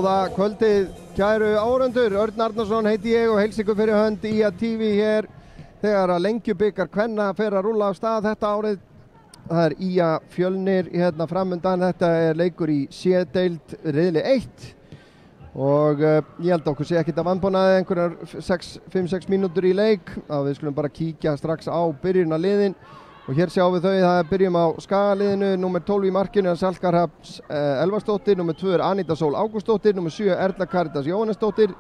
Góða kvöldið, kæru áhorfendur. Örn Arnarsson heiti ég og heilsa ykkur fyrir hönd IA TV hér þegar að Lengjubikar kvenna fer að rúlla af stað þetta árið. Það er IA Fjölnir hérna framundan. Þetta er leikur í C-deild riðli 1 og ég held okkur sé ekkert að vanbúnaði einhverjar 5-6 mínútur í leik. Við skulum bara kíkja strax á byrjunarliðin. Og hér sjáum við þau, það byrjum á Skagaliðinu, nummer 12 í markinu er Salka Hrafns Elvarsdóttir, nummer 2 er Anita Sól Ágústsdóttir, nummer 7 Erla Karitas Jóhannesdóttir,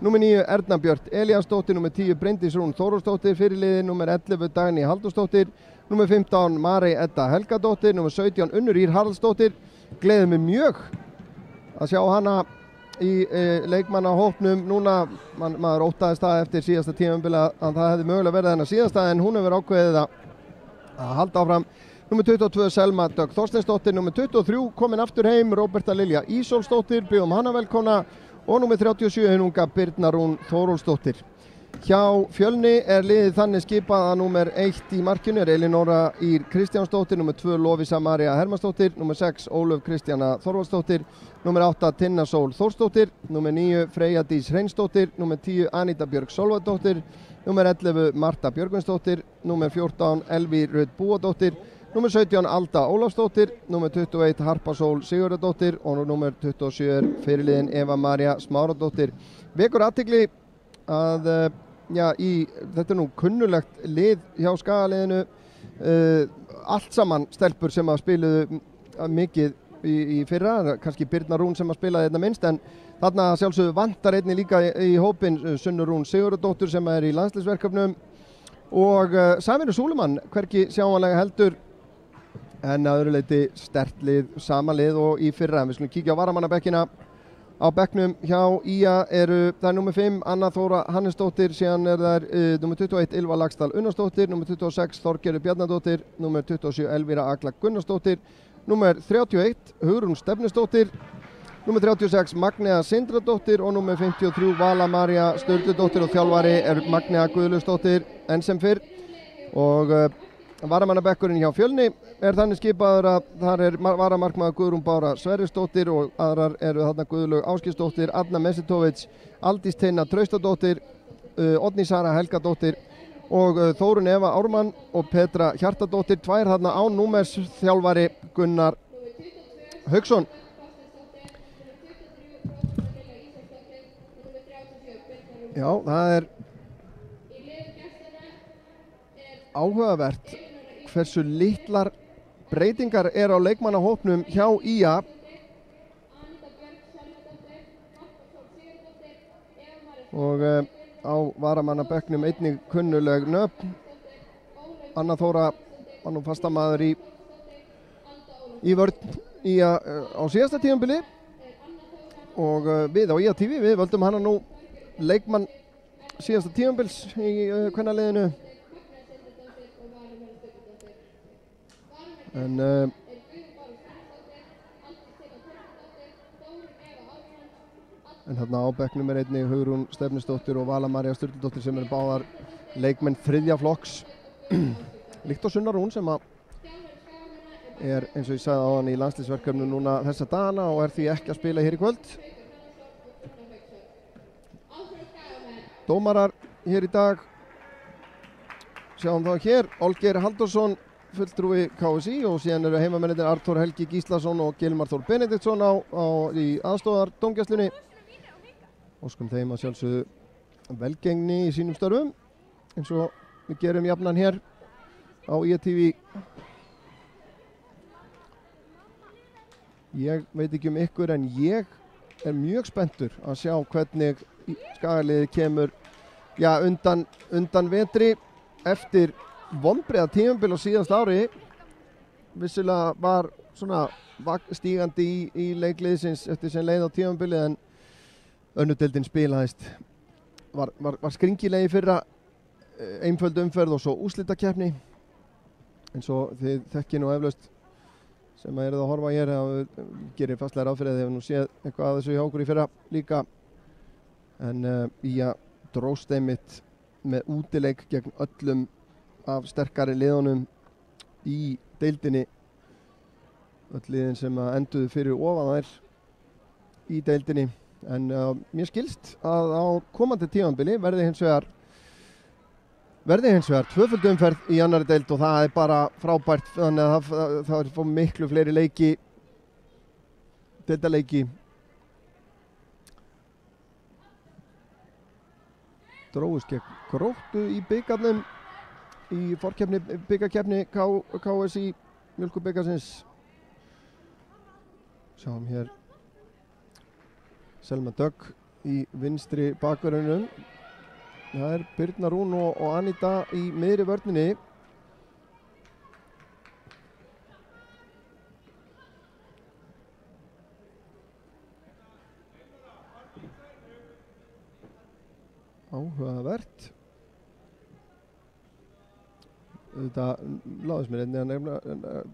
nummer 9 Erna Björt Elíasdóttir, nummer 10 Bryndís Rún Þórósdóttir, fyrirliði nummer 11 Dagný Halldórsdóttir, nummer 15 Marey Edda Helgadóttir, nummer 17 Unnur Ýr Haraldsdóttir. Gleður mig mjög að sjá hana í leikmannahópnum núna. Maður óttaðist það eftir síðasta tímabili að það hefði mögulega verið hennar síðasta, en hún hefur ákveðið að halda áfram. Númer 22 Selma Dögg Þorsteinsdóttir, númer 23 komin aftur heim Róberta Lilja Ísólfsdóttir, bjóðum hana velkomna, og númer 37 hinunga Birna Rún Þórólfsdóttir. Hjá Fjölni er liðið þannig skipað að númer 1 í markinu er Elinóra Ýr Kristjánsdóttir, númer 2 Lovísa María Hermannsdóttir, númer 6 Ólöf Kristjana Þorvaldsdóttir, númer 8 Tinna Sól Þórsdóttir, númer 9 Freyja Dís Hreinsdóttir, númer 10 Anita Björg Sólvadóttir, númer 11 Marta Björgvinsdóttir, númer 14 Elví Rut Búadóttir, númer 17 Alda Ólafsdóttir, númer 21 Harpa Sól Sigurðardóttir og númer 27 er fyrirliðin Eva María Smáradóttir. Vekur athygli að þetta er nú kunnulegt lið hjá Skagaliðinu, allt saman stelpur sem að spiluðu mikið í fyrra, kannski Birna Rún sem að spilaði þetta minnst, en þarna sjálfsögðu vantar einni líka í hópinn Sunnu Rún Sigurðardóttur sem er í landsliðsverkefnum, og Saminu Súleman hvergi sjáanlega heldur, en að öðru leyti sterkt lið, sama lið og í fyrra. Við skulum kíkja á varamannabekkina. Á bekknum hjá IA það er nummer 5 Anna Þóra Hannesdóttir, síðan er það nummer 21 Ylva Laxdal Unnarsdóttir, nummer 26 Þorgerður Bjarnadóttir, nummer 27 Elvíra Agla Gunnarsdóttir, nummer 31 Hugrún Stefnisdóttir, nummer 36 Magnea Sindradóttir og nummer 53 Vala María Sturludóttir, og þjálfari er Magnea Guðlusdóttir enn sem fyrr. Og varamannabekkurinn hjá Fjölni er þannig skipaður að þar er varamarkmaður Guðrún Bára Sverrisdóttir, og aðrar eru þarna Guðlaug Áskilsdóttir, Adna Mesitovits, Aldís Teina Traustadóttir, Oddný Sara Helgadóttir og Þórun Eva Ármann og Petra Hjartadóttir. Tvær þarna án númers, þjálfari Gunnar Hauksson. Já, það er áhugavert hversu litlar breytingar er á leikmannahópnum hjá IA. Og á varamannabekknum einnig kunnuleg nöfn. Anna Þóra var nú fastamaður í vörn IA á síðasta tímabili, og við á IA TV við völdum hana nú leikmann síðasta tímabils í kvennaliðinu. En þarna á bekknum er einnig Hugrún Stefnisdóttir og Vala María Sturludóttir sem eru báðar leikmenn þriðja flokks. Líkt á Sunna Rún sem að er, eins og ég sagði á hann, í landsliðsverkefnu núna þessa dagana og er því ekki að spila hér í kvöld. Dómarar hér í dag, sjáum þá hér, Olgeir Halldórsson fulltrúi KSÍ, og síðan eru heimamennir Arthur Helgi Gíslason og Gilmar Þór Benediktsson í aðstóðar dómgæslunni. Óskum þeim að sjálfsögðu velgengni í sínum störfum eins og við gerum jafnan hér á IA TV. Ég veit ekki ykkur, en ég er mjög spenntur að sjá hvernig Skagaliðið kemur undan vetri eftir vonbrigða tímabil á síðast ári. Vissulega var svona stígandi í leikliðsins eftir sem leið á tímabilið, en önnudeildin spilaðist var skringilegi fyrra, einföld umferð og svo úrslitakeppni, eins og þið þekkið nú eflaust sem að eruð að horfa hér, að gerir fastlega ráð fyrir að þið hefur nú séð eitthvað að þessu hjá okkur í fyrra líka. En IA dróst einmitt með útileik gegn öllum af sterkari liðunum í deildinni, öll liðin sem enduðu fyrir ofan þær í deildinni en mér skilst að á komandi tímabili verði hins vegar tvöföldu umferð í annari deild og það er bara frábært þannig að það er fór miklu fleiri leiki deildarleiki dróðust gegn Gróttu í bikarnum í bikarkeppni KSÍ Mjölkubikarsins. Sjáum hér Selma Dögg í vinstri bakverðinum. Það er Birna Rún og Anita í miðri vörninni. Áhugavert. Þetta láðist mér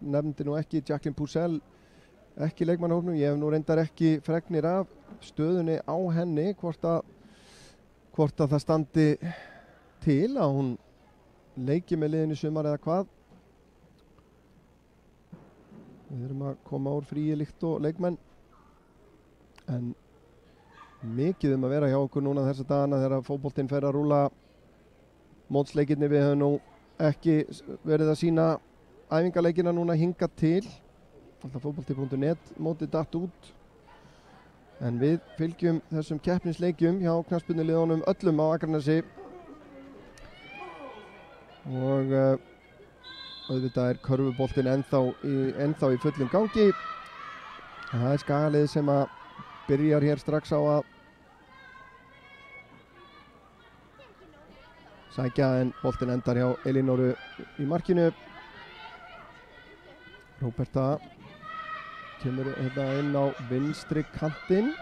nefndi nú ekki Jacqueline Purcell ekki leikmannahópnum. Ég hef nú reyndar ekki fregnir af stöðunni á henni hvort að það standi til að hún leiki með liðinu sumar eða hvað. Við erum að koma úr fríi líkt og leikmenn en mikið að vera hjá okkur núna þessa dagana þegar fótboltinn fer að rúlla mótsleikirnir. Við höfum nú ekki verið að sína æfingaleikina núna hingað til. Alltaf fótbolti.net mótið datt út. En við fylgjum þessum keppnisleikjum hjá knattspyrnuliðunum öllum á Akranesi. Og auðvitað er körfuboltinn ennþá í fullum gangi. Það er Skagalið sem að byrjar hér strax á að sækja en boltinn endar hjá Elínóru í markinu. Róberta kemur hérna inn á vinstri kantinn.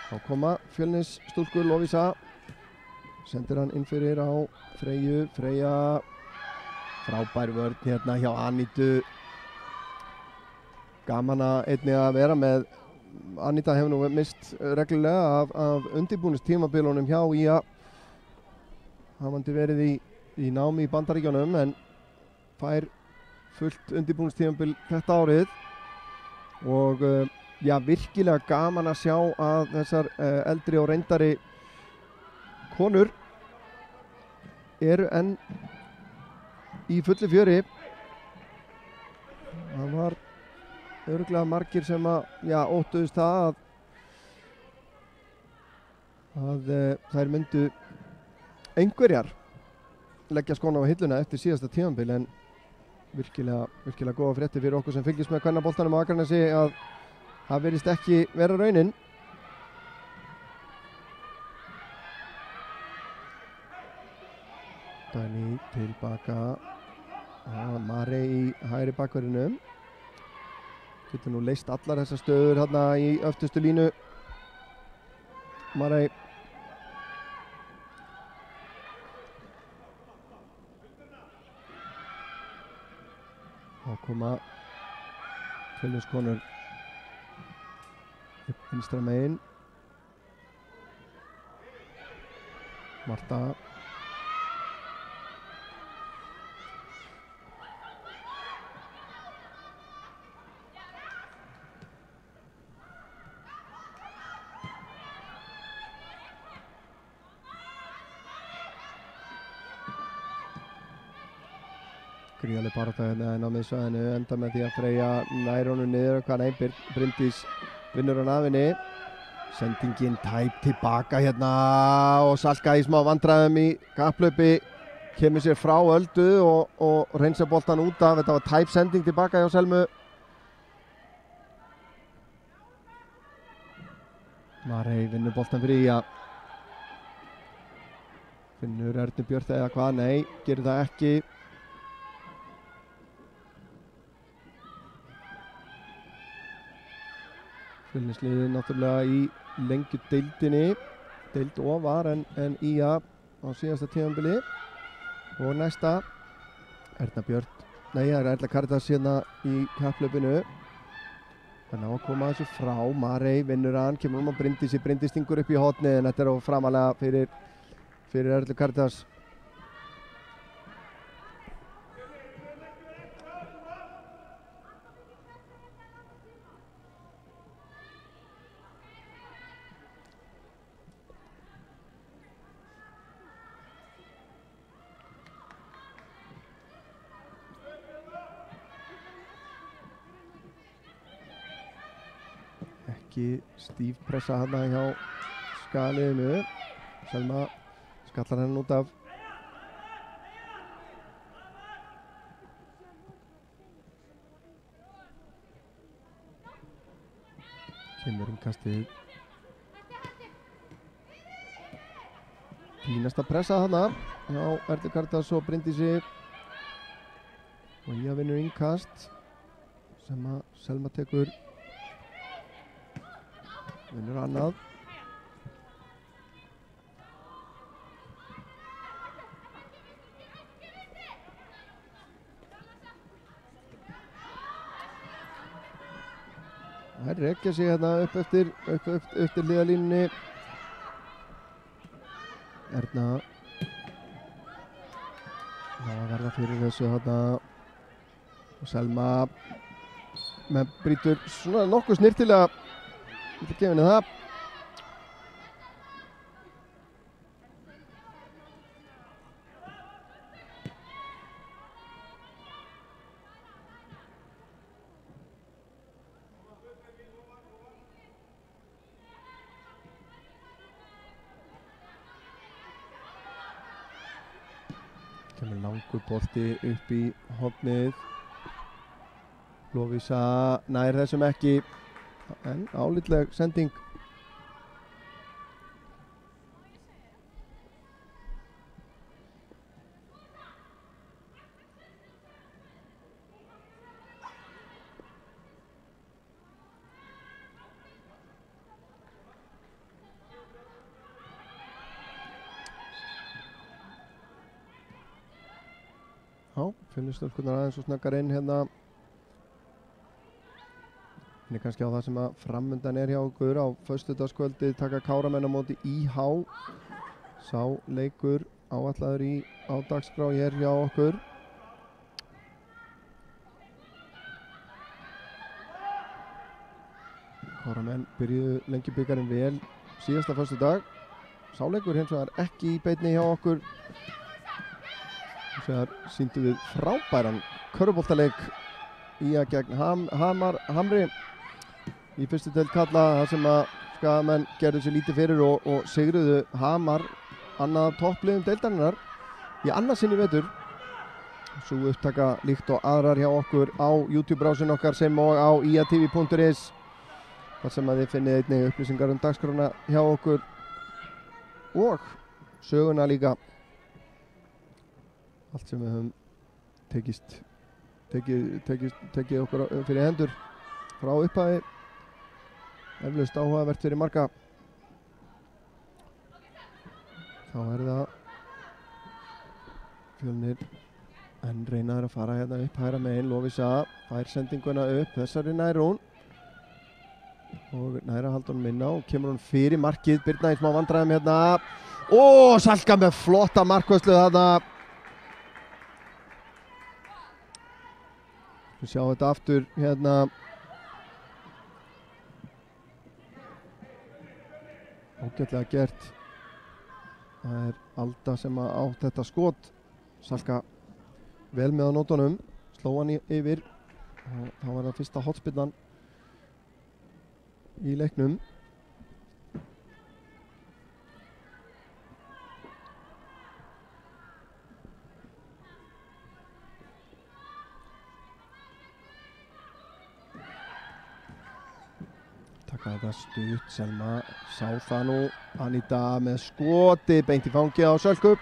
Þá koma Fjölnis stúlkur Lovísa. Sendir hann inn fyrir á Freyju. Freyja frábær vörn hérna hjá Anitu. Gaman að einnig að vera með. Anita hefur nú mist reglulega af undirbúningstímabilunum hjá IA. Hafandi verið í námi í Bandaríkjunum en fær fullt undirbúningstímabil þetta árið. Og já, virkilega gaman að sjá að þessar eldri og reyndari konur eru enn í fullu fjöri. Það var örugglega margir sem óttuðust það að þær myndu einhverjar leggja skóna á hilluna eftir síðasta tímabil en virkilega góða fréttir fyrir okkur sem fylgjast með kvennaboltanum á Akranesi að það virðist ekki vera raunin. Dani tilbaka Marey í hægri bakverðinum. Getur nú leyst allar þessar stöður hérna í öftustu línu. Marey. Þá koma Fjölniskonur upp vinstra megin. Marta. Gríðarleg barátta hérna inn á miðsvæðinu, enda með því að Freyja nær honum niður. Bryndís vinnur hann af henni. Sendingin tæp tilbaka hérna og Salka í smá vandræðum í kapplaupi. Kemur sér frá Öldu og reynsa boltan út af. Þetta var tæp sending tilbaka hjá Selmu. Marey vinnur boltan fyrir Ía. Finnur Erni Björn eða hvað? Nei, gerir það ekki. Fjölnisliðið náttúrulega í lengju deildinni. Deild ofar en IA á síðasta tímabili. Og næsta Erna Björn. Nei, það er Erla Karitas hérna í kapphlaupinu. Þannig að koma þessu frá. Marey vinnur hann, kemur á Bryndísi. Bryndís stingur upp í hornið en þetta er framalega fyrir Erlu Karitas. Ekki stíf pressa hana hjá skaliðinu. Selma skallar henni út af. Kemur innkastið. Fínasta pressa hana hjá Erlu Karítas og Bryndísi. Og Ía vinnur innkast sem að Selma tekur. Vinnur annað. Þær rekja sig hérna upp eftir hliðalínunni. Erna að verða fyrir þessu hérna. Og Selma með brýtur svona nokkuð snirtilega. Þetta gefur henni það. Kemur langur bolti upp í hornið. Lovísa nær þessum ekki, en álitleg sending. Já, finnur stúlkurnar aðeins og snöggar inn hérna. Þetta er kannski á það sem að framundan er hjá okkur á föstudagskvöldið taka Káramenn á móti IH. Sá leikur áætlaður á dagskrá hér hjá okkur. Káramenn byrjuðu Lengjubikarinn vel síðasta föstudag. Sá leikur hins vegar ekki í beinni hjá okkur. Hins vegar sýndu við frábæran körfuboltaleik Ía gegn Hamri í fyrstu deild karla, þar sem að Skagamenn gerðu sér lítið fyrir og sigruðu Hamar, annað toppliðum deildarinnar í annað sinn í vetur. Sú upptaka líkt og aðrar hjá okkur á YouTube-brásin okkar sem og á iatv.is, þar sem að þið finnið einnig upplýsingar dagskrána hjá okkur og söguna líka. Allt sem við höfum tekið okkur fyrir hendur frá upphafi. Eflaust áhugavert fyrir marga. Þá er það Fjölnir en reynaður að fara hérna upp hægra megin. Lovísa fær sendinguna upp, þessari nær hún og nær að halda hún minna og kemur hún fyrir markið. Birna í smá vandræðum hérna. Salka með flotta markvörslu þarna. Við sjáum þetta aftur hérna. Ágætlega gert. Það er Alda sem á þetta skot. Salka vel með á nótunum. Sló hann yfir. Og þá var það fyrsta hotspinnan í leiknum. Taka þetta stutt, Selma sá það nú. Aníta með skoti beint í fangi á Sölku.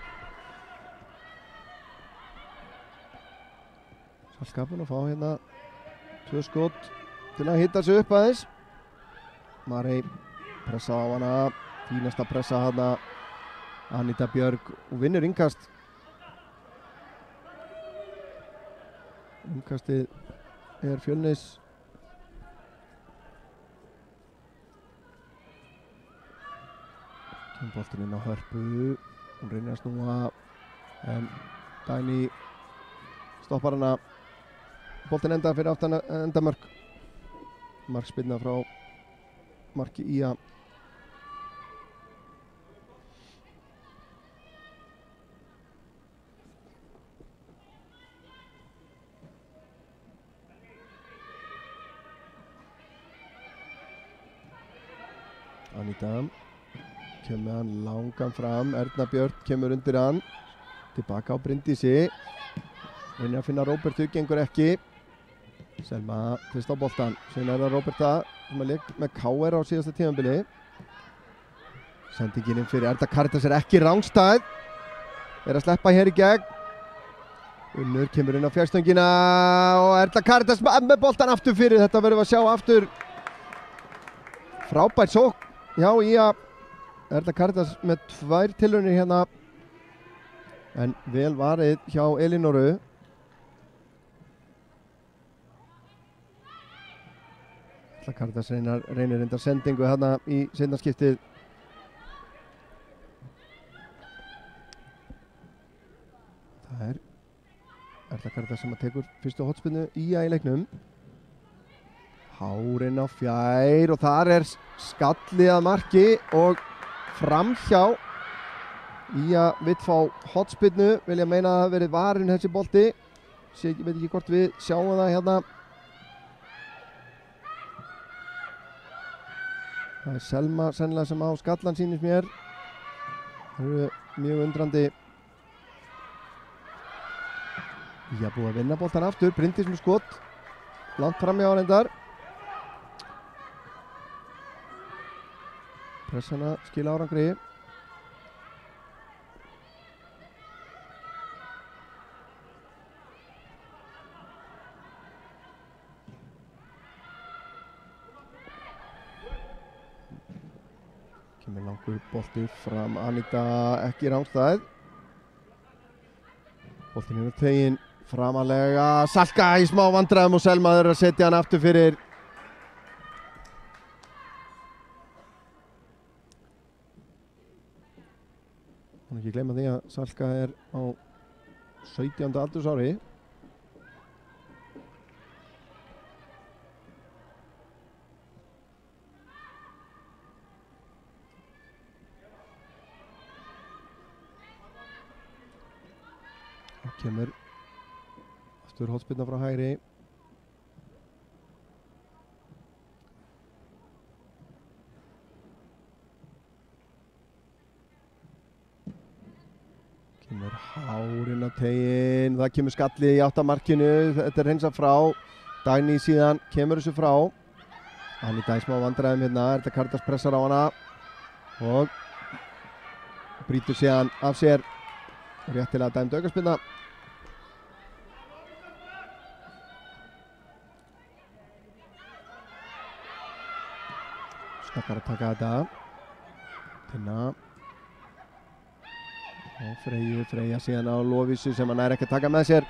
Salka búin að fá hérna 2 skot til að hitta sig upp aðeins. Marey pressa á hana, fínasta pressa hana. Aníta Björg og vinnur innkast. Innkastið er Fjölnis. Boltinn inn á Hörpu, hún reynir að snúa en Dagný stoppar hana. Boltinn endar fyrir aftan endamörk. Markspyrna frá marki Ía. Anita kemur hann langan fram, Erna Björk kemur undir hann, tilbaka á Bryndísi, reynir að finna Róbertu, gengur ekki. Selma fyrst á boltan, síðan það Róberta sem að leik með KR á síðasta tímabili. Sendingin inn fyrir Erna Karitas er ekki rangstæð, að sleppa hér í gegn. Unnur kemur inn á fjarstöngina og Erna Karitas með boltan aftur fyrir, þetta verðum við að sjá aftur. Frábært sókn hjá Ía. Erna Karitas með 2 tilraunir hérna, en vel varið hjá Elínoru. Erna Karitas reynir enda sendingu hérna í seinna skiptið. Það er Erna Karitas sem að tekur fyrstu hotspinnu Ía í leiknum. Hárinn á fjær og þar er skallið að marki og framhjá. Ía vill fá hotspinnu, vilja meina að það hafi verið varinn þessi bolti. Veit ekki hvort við sjáum það hérna. Það er Selma sennilega sem á skallan, sýnist mér. Það eru mjög undrandi. Ía búið að vinna boltan aftur, Bryndís með skot. Langt framhjá reyndar. Pressana skila árangri. Kemur langur bolti fram, Anita ekki rangstæð. Boltin er tegin framalega, Salka í smá vandræðum og Selma er að setja hann aftur fyrir. Má ekki gleyma því að Salka er á 17. aldursári. Og kemur aftur hotspinna frá hægri. Kemur hárinn á teginn, það kemur skallið í áttamarkinu, þetta er hreinsað frá. Dagný síðan kemur þessu frá. Anita í smá vandræðum hérna, Erna Karitas pressar á hana og brýtur síðan af sér. Réttilega dæmd aukaspinna. Snakkar að taka þetta. Tinna. Og Freyja síðan á Lovísu sem hann ekki að taka með sér.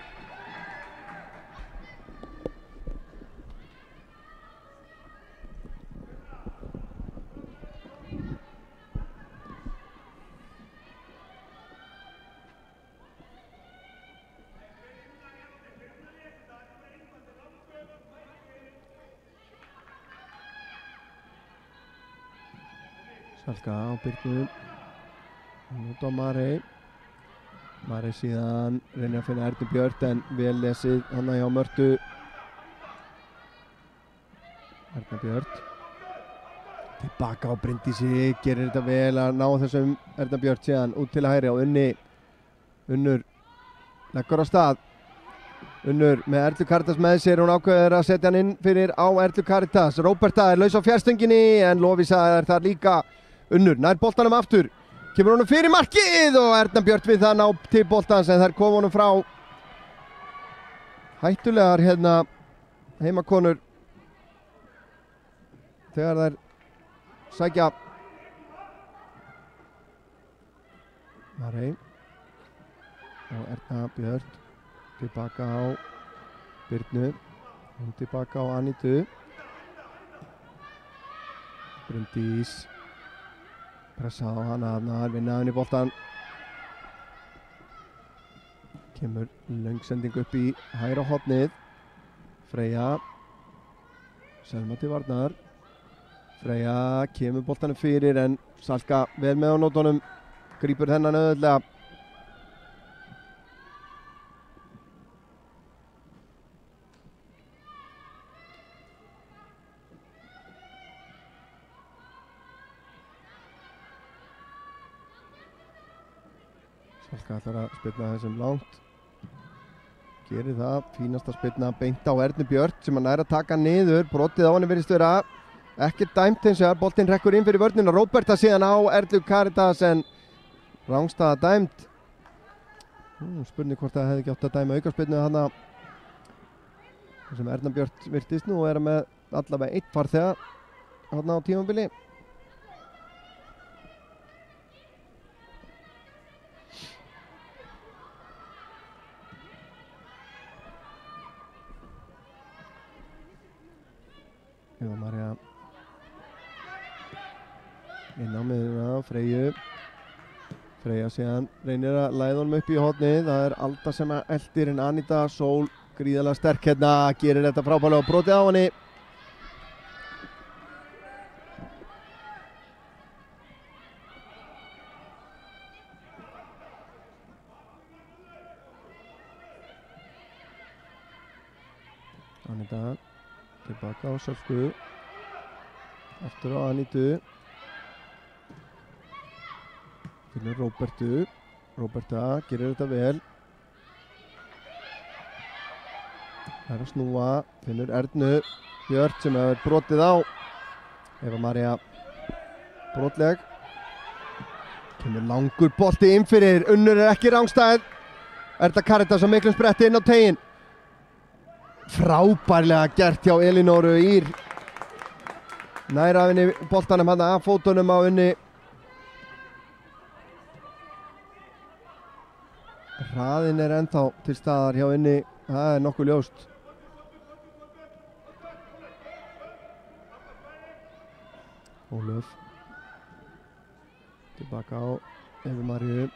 Salka á Birnu. Nút á Marey. Marey síðan reynir að finna Ernu Björk en vel lesið hana hjá Mörtu. Erna Björk. Tilbaka á Bryndísi, gerir þetta vel að ná þessum Erna Björk síðan út til hægri og Unnur leggur á stað. Unnur með Erlu Karitas með sér, hún ákveður að setja hann inn fyrir á Erlu Karitas. Róberta er laus á fjarstönginu en Lovísa er þar líka. Unnur nær boltanum aftur. Kemur honum fyrir markið og Erna Björk við það ná til boltans en þær kom honum frá. Hættulegar hérna heimakonur þegar þær sækja. Marey og Erna Björk tilbaka á Birnu, hún tilbaka á Anitu. Bryndís pressa á hana, vinna henni boltan. Kemur löng sending upp í hægra hornið. Freyja. Selma til varnar. Freyja kemur boltanum fyrir en Salka vel með á nótunum. Grípur þennan auðvitað. Salka ætlar að spilna þessum langt. Gerir það, fínasta spilna beint á Ernu Björt sem hann að taka niður. Brotið á henni virðist vera ekki dæmt hins vegar. Boltinn rekkur inn fyrir vörnina. Róberta síðan á Erlu Karítas en rangstaða dæmt. Spurning hvort það hefði ekki átt að dæma aukaspilnu þarna. Sem Erna Björt virtist nú og er með allavega 1 farþega þarna á tímabili. Eva María inn á miðuna á Freyju. Freyja síðan reynir að læða honum upp í hornið. Það er Alda sem að eldir en Anita Sól gríðarlega sterk hérna, gerir þetta frábærlega og brotið á henni. Anita tilbaka á Sölku. Aftur á Anitu. Finnur Róbertu. Róberta gerir þetta vel. Það er að snúa. Finnur Ernu Björt sem hefur brotið á. Eva María brotleg. Kemur langur bolti inn fyrir. Unnur er ekki rangstæð. Erla Karítas á miklum spretti inn á teginn. Frábærlega gert hjá Elínóru Ýr. Nær af henni boltanum hann af fótunum á Unni. Hraðinn er ennþá til staðar hjá Unni. Það er nokkuð ljóst. Ólöf. Tilbaka á Evu Maríu.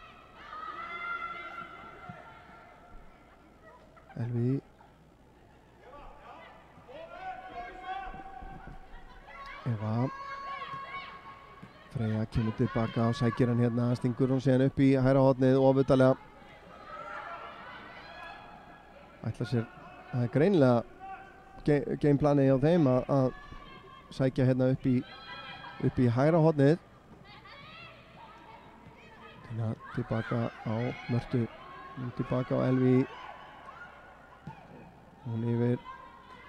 Elvi. Eva. Freyja kemur tilbaka og sækir hann hérna, stingur hún síðan upp í hægra hornið ofutalega. Ætla sér, það er greinilega gameplanið hjá þeim að sækja hérna upp í hægra hornið. Tilbaka á Mörtu, tilbaka á Elvi. Hún yfir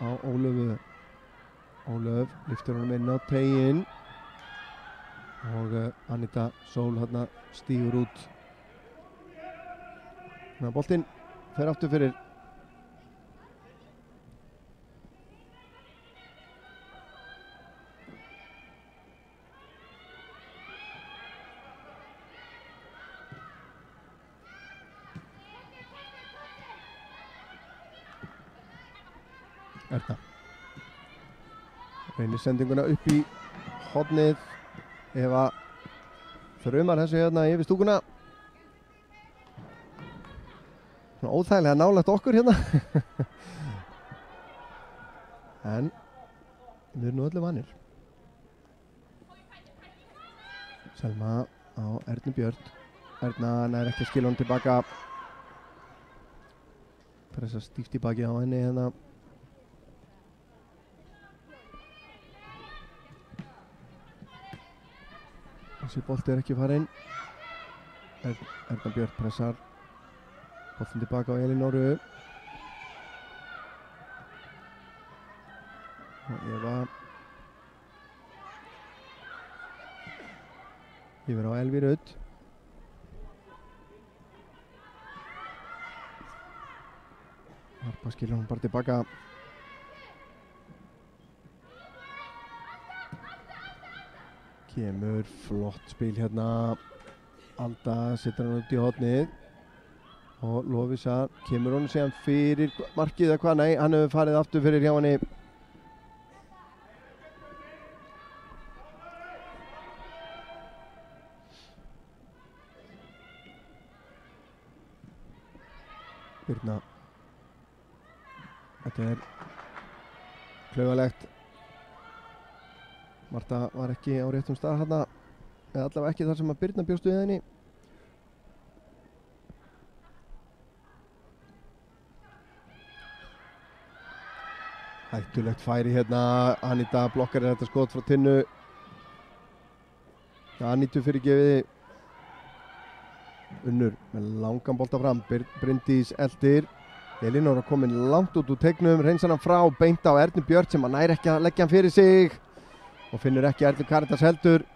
á Ólöfu. Ólöf lyftur honum inn á teginn og Anita Sól hérna stígur út. Boltinn fer aftur fyrir Erna. Reynir sendinguna upp í hornið. Eva þrumar þessu hérna yfir stúkuna. Svona óþægilega nálægt okkur hérna. En við erum nú öllu vanir. Selma á Ernu Björt. Erna nær ekki að skila hann tilbaka. Pressa stíft í baki á henni hérna. Þessi bolti er ekki farin. Erna Björt pressar. Boltin tilbaka á Elínóru. Og Eva. Yfir á Elvi Rut. Harpa skilur hún bara tilbaka. Kemur flott spil hérna. Alda setur hann út í hornið og Lovísa kemur hún síðan fyrir markið eða hvað, nei, hann hefur farið aftur fyrir hjá henni. Birna. Þetta er klaufalegt. Marta var ekki á réttum stað hérna, eða allavega ekki þar sem að Birna bjóst við henni. Hættulegt færi hérna, Anita blokkar þetta skot frá Tinnu. Anitu fyrirgefiði. Unnur með langan bolta fram, Bryndís eldir, Elinóra komin langt út úr teignum, reynsar hann frá, beint á Ernu Björt sem að nær ekki að leggja hann fyrir sig og finnur ekki Erlu Karítas heldur.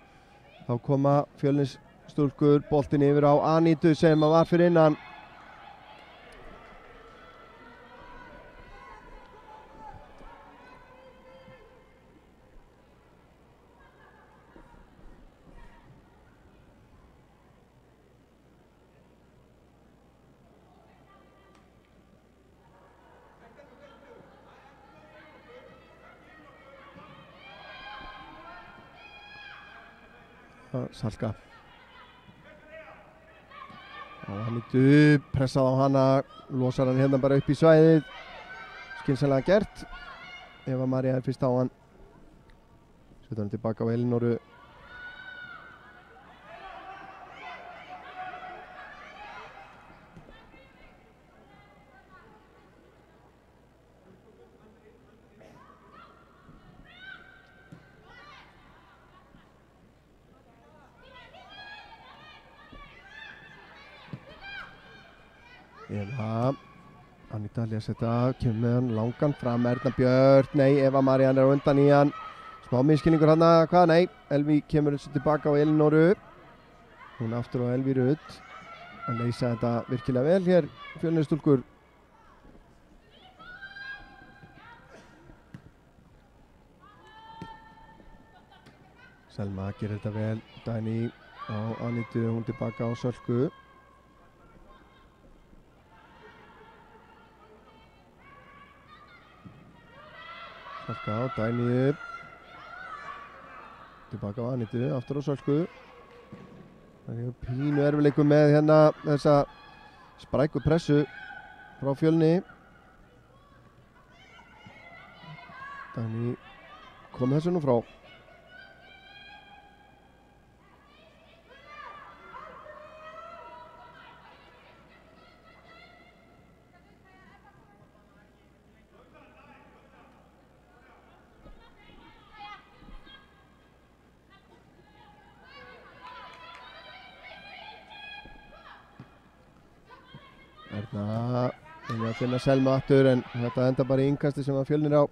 Þá koma Fjölnisstúlkur, boltin yfir á Anítu sem að var fyrir innan. Salka á Anítu, pressað á hana, losar hann hérna bara upp í svæðið, skynsamlega gert. Eva María fyrst á hann, setur hann tilbaka á Elinóru. Aníta les þetta, kemur með hann langan fram, Erna Björt, nei, Eva María er á undan í hann, smá misskilningur hann, hvað, nei, Elví kemur þessu tilbaka á Elinóru, hún aftur á Elví Rut, að leysa þetta virkilega vel hér, Fjölnisstúlkur. Selma gerir þetta vel, Dagný á Anítu, hún tilbaka á Sölku. Salka á Dagný upp, tilbaka á Anítu, aftur á Sölku. Það er pínu erfileikum með hérna þessa spræku pressu frá Fjölni. Dagný kom þessu nú frá. Erna að finna Selma aftur en þetta enda bara í innkasti sem að Fjölnir á.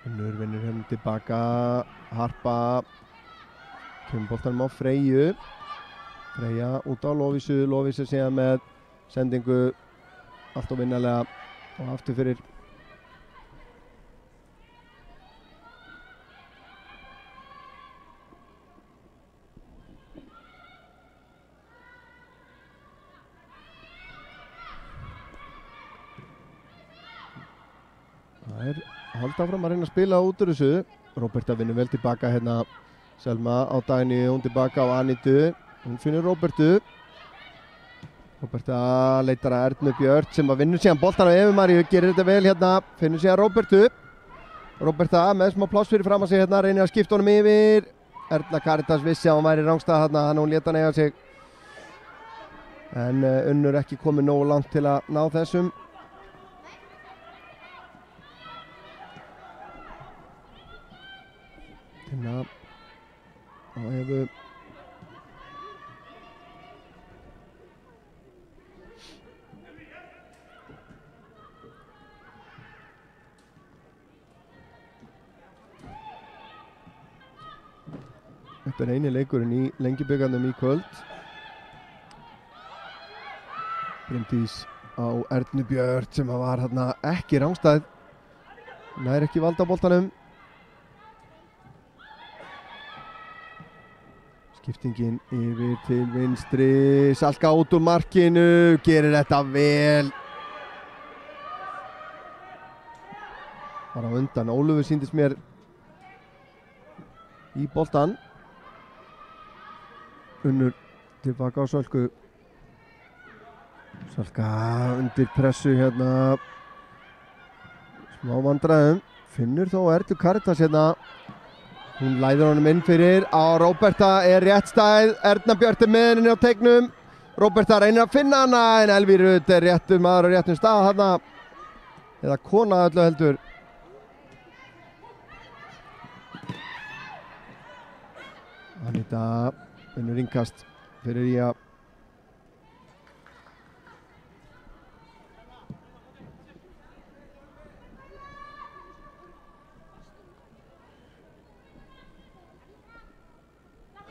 Unnur vinnur hérna tilbaka, Harpa kemur boltanum á Freyju. Freyja út á Lovísu, Lovísu síðan með sendingu allt og vinnalega og aftur fyrir. Það er halda áfram að reyna að spila út úr þessu. Róberta vinnur vel tilbaka hérna, Selma á Dagný, hún tilbaka á Anítu, hún finnur Róbertu. Róberta leitar að Ernu Björt sem að vinnur síðan boltan á Evu Maríu, gerir þetta vel hérna, finnur síðan Róbertu. Róberta með smá pláss fyrir fram að sig hérna, reynir að skipta honum yfir. Erla Karítas vissi að hún væri rangstað hérna, hann hún leta hann eiga sig. En Unnur ekki komið nógu langt til að ná þessum. Hérna á Evu. Þetta er eini leikurinn í Lengjubikarnum í kvöld. Bryndís á Ernu Björt sem var hérna ekki rangstæð. Nær ekki valda boltanum. Skiptingin yfir til vinstri. Salka út úr markinu. Gerir þetta vel. Var á undan. Ólafur sýndist mér í boltan. Unnur tilbaka á Sölku. Salka undir pressu hérna. Smá vandræðum. Finnur þó Erlu Karítas hérna. Hún læður honum inn fyrir á Róberta, er rétt stæð. Erna Björt með henni á teignum. Róberta reynir að finna hana en Elví Rut réttur maður á réttum stað þarna, eða kona öllu heldur. Anita vinnur innkast fyrir Ía.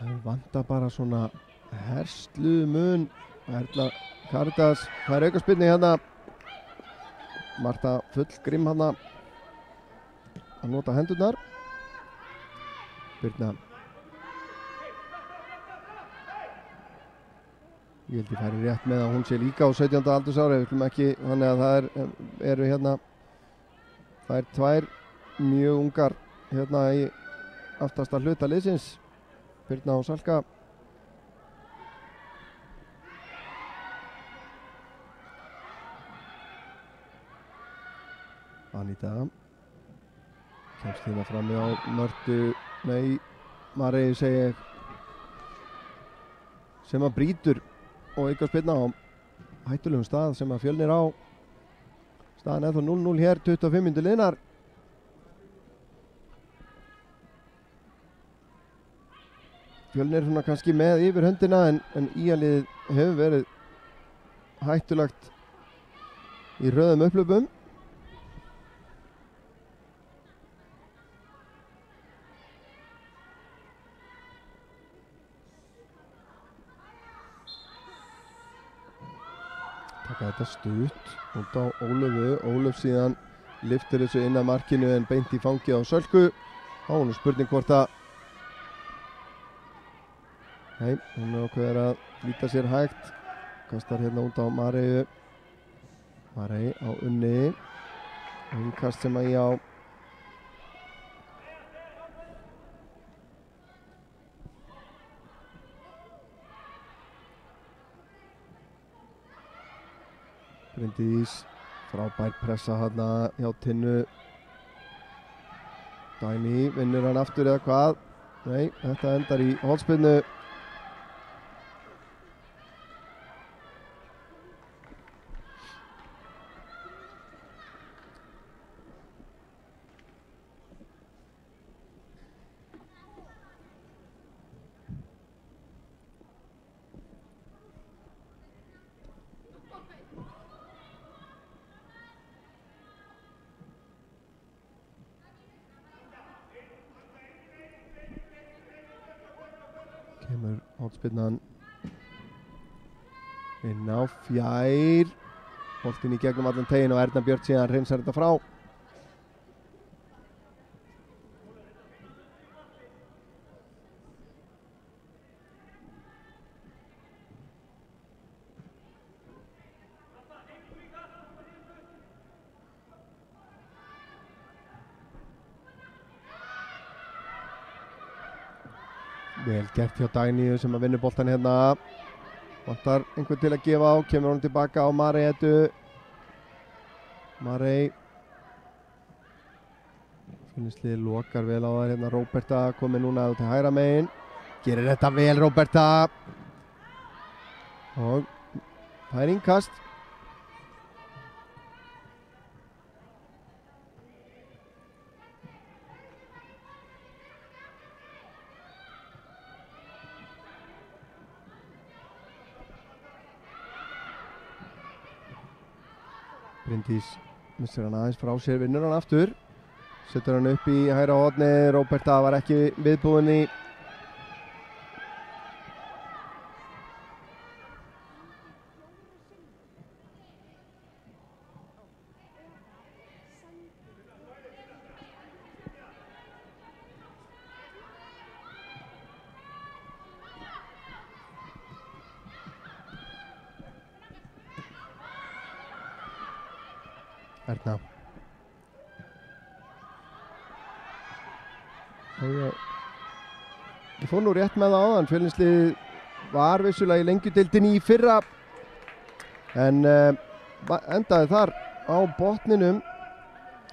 Það vantar bara svona herslu mun. Erla Karitas fær aukaspyrnu hérna. Marta full grimm hérna að nota hendurnar. Birna. Ég held ég færi rétt með að hún sé líka á 17. aldursári, við skulum ekki, þannig að það eru hérna, það tvær mjög ungar hérna í aftasta hluta liðsins, Birna og Salka. Anita kemst hérna fram á Mörtu, Marey segi ég, sem að brýtur og aukaspyrna á hættulegum stað sem að Fjölnir á. Staðan er þá 0-0 hér, 25 mínútur liðnar. Fjölnir svona kannski með yfir höndina en Ía-liðið hefur verið hættulegt í röðum upplöpum. Taka þetta stutt út á Ólöfu. Ólöf síðan lyftir þessu inn að markinu en beint í fangið á Sölku. Þá er spurning hvort að nei, hún ákveður að flýta sér hægt. Kastar hérna út á Mareyju. Marey á Unni. Innkast sem að Ía á. Bryndís, frábær pressa hérna hjá Tinnu. Dagný, vinnur hann aftur eða hvað? Nei, þetta endar í hornspyrnu. Kemur hornspyrnan inn á fjær. Boltinn í gegnum allan teginn og Erna Björn síðan hreinsar þetta frá. Vel gert hjá Dagníu sem að vinna boltan hérna. Vantar einhvern til að gefa á, kemur hún tilbaka á Mareyju. Marey. Fjölnislið lokar vel á það hérna. Róberta komið núna til hægra megin. Gerir þetta vel Róberta. Og það er innkast. Bryndís missir hann aðeins frá sér, vinnur hann aftur. Setur hann upp í hægra horni. Róberta var ekki viðbúin í. Erna. Ég fór nú rétt með það áðan. Fjölnislið var vissulega í lengjudeildinni í fyrra en endaði þar á botninum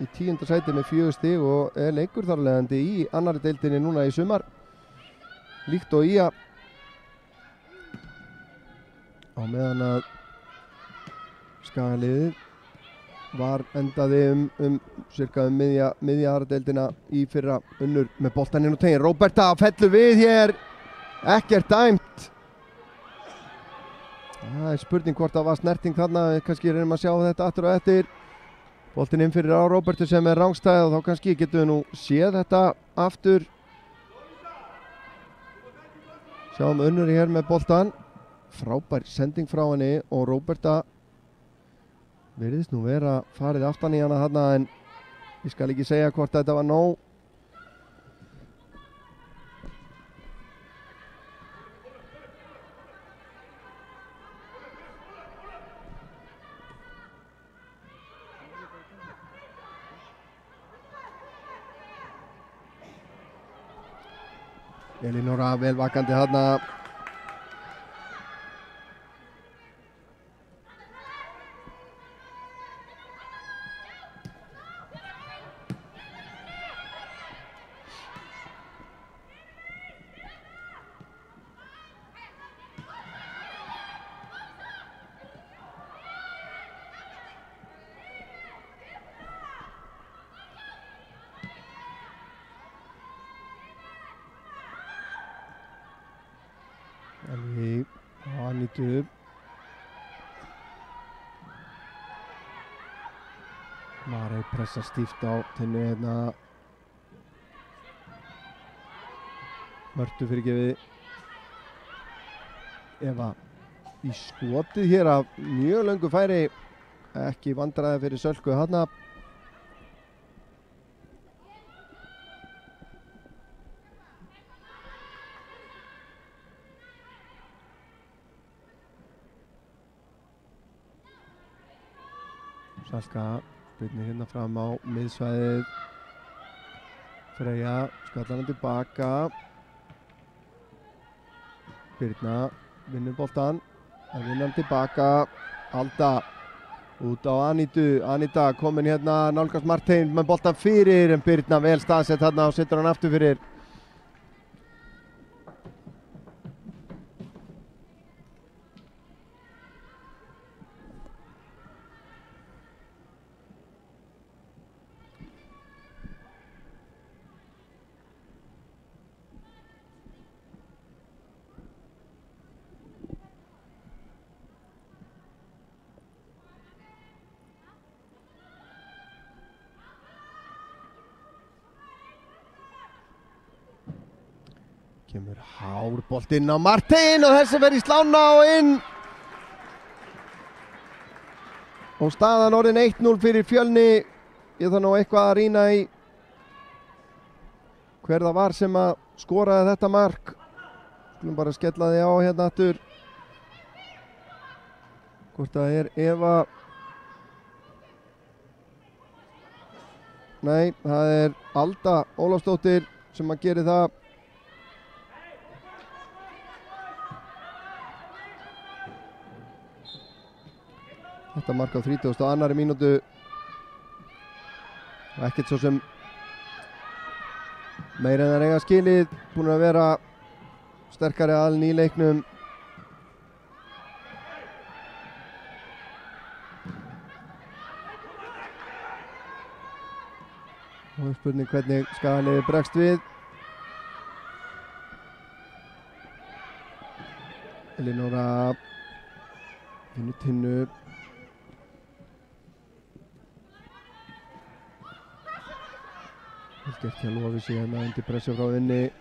í 10. sæti með 4 stig og er leikur þarlegandi í annari deildinni núna í sumar líkt og Ía. á meðan að Skagaliðið var endaði cirka miðja aðra deildina í fyrra unnur með boltann inn á tegin. Róberta fellur við hér, ekkert dæmt. Það er spurning hvort það var snerting þarna, kannski reynum að sjá þetta aftur og eftir. Boltinn inn fyrir á Róbertu sem er rangstæð og þá kannski getum við nú séð þetta aftur. Sjáum unnur hér með boltan. Frábær sending frá henni og Róberta virðist nú vera farið aftan í hana þarna en ég skal ekki segja hvort þetta var nóg. Elinóra vel vakandi þarna. Anítu Marey pressa stíft á tennu hérna Mörtu fyrirgefið Eva í skotið hér af mjög löngu færi, ekki vandræði fyrir Sölku þarna. Salka byrnir hérna fram á miðsvæðið. Freyja skallar hann tilbaka. Birna vinnur boltan, vinnar hann tilbaka. Alda út á Anítu. Aníta komin hérna, nálgast Martein með boltan fyrir en Birna vel staðsett hérna og setur hann aftur fyrir. Kemur hár boltinn á Martein og þessi verður í slána og inn. Og staðan orðin 1-0 fyrir Fjölni. Ég þarf nú eitthvað að rýna í hver það var sem að skoraði þetta mark. Skulum bara skella því á hérna aftur. Hvort það er Eva. Nei, það er Alda Ólafsdóttir sem að gera það. Þetta mark á 32. mínútu. Ekkert svo sem meira en það eiga skilið. Búin að vera sterkari aðalinn í leiknum. Og spurning hvernig Skagaliðið bregst við. Elinóra finnur Tinnu. Gert hjá Lovísi hérna undir pressu frá Unni.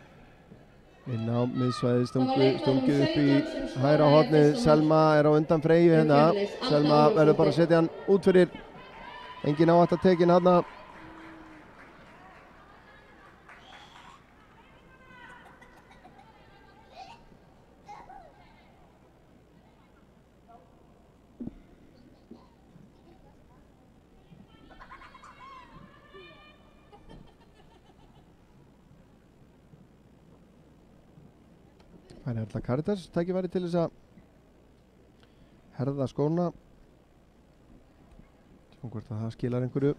Inn á miðsvæðið, stungið upp í hægra hornið. Selma er á undan Freyju hérna. Selma verður bara að setja hann út fyrir. Engin áhætt að tekin hérna. Það er alltaf Karitas tækifæri til þess að herða skóna. Sjáum hvort að það skilar einhverju.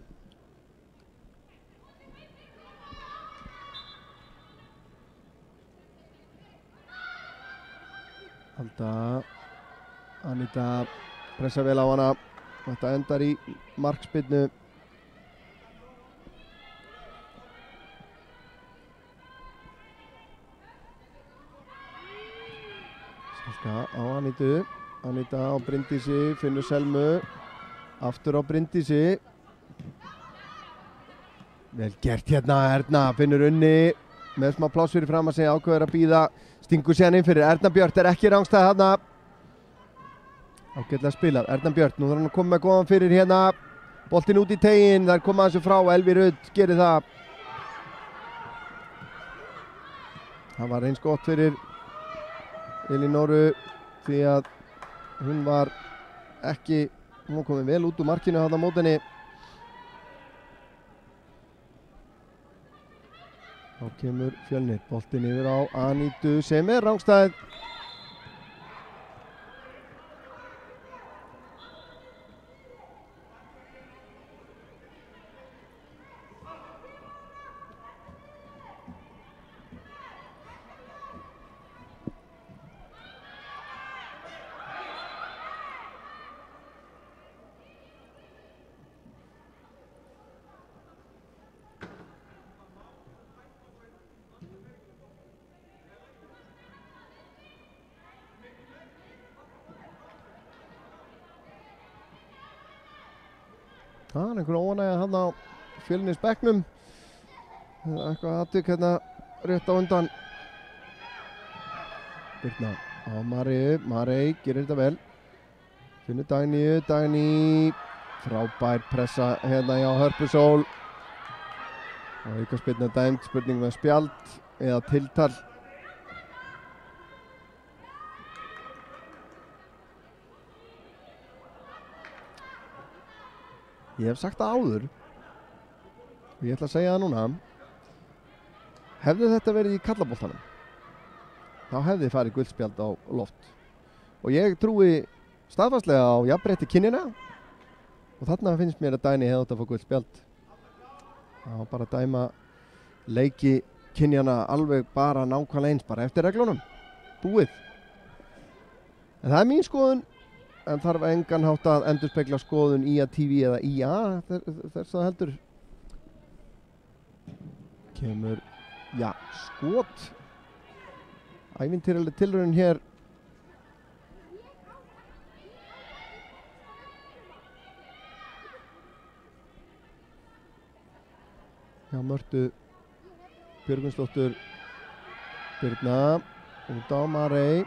Alda Anita pressa vel á hana. Þetta endar í markspyrnu. Selka á Anitu. Anita á Bryndísi, finnur Selmu. Aftur á Bryndísi. Vel gert hérna, Erna finnur Unni. Með smá pláss fyrir fram að segja, ákveður að bíða. Stingur síðan inn fyrir. Erna Björt er ekki rangstæð hérna. Ágætlega spilað, Erna Björt, nú þarf hann að koma með góðan fyrir hérna. Boltinn út í teginn, þær koma þessu frá, Elvi Rudd gerir það. Það var eins gott fyrir Elinóru því að hún var ekki, hún var komið vel út úr markinu þarna á mótinni. Þá kemur Fjölnir, boltinn yfir á Anitu sem er rangstæð. Það er einhver óánægja hann á Fjölnisbekknum. Eitthvað atvik hérna rétt á undan. Birna á Mareu, Marey gerir þetta vel. Finnur Dagníu, Dagný frábær pressa hérna hjá Hörpusól. Og aukaspyrna dæmd, spurning með spjald eða tiltal. Ég hef sagt það áður og ég ætla að segja það núna. Hefði þetta verið í karlaboltanum, þá hefði farið guldspjald á loft. Og ég trúi staðfastlega á jafnrétti kynjana og þarna finnst mér að Dagný hefði átt að fá guldspjald. Það var bara að dæma leiki kynjana alveg bara nákvæmlega eins, bara eftir reglunum. Búið. En það er mín skoðun. En þarf engan hátt að endurspegla skoðun IA TV eða IA þess að heldur. Kemur, já, skot. Ævintýraleg tilraun hér. Já, Mörtu Björgvinsdóttur. Birna, út á Marey.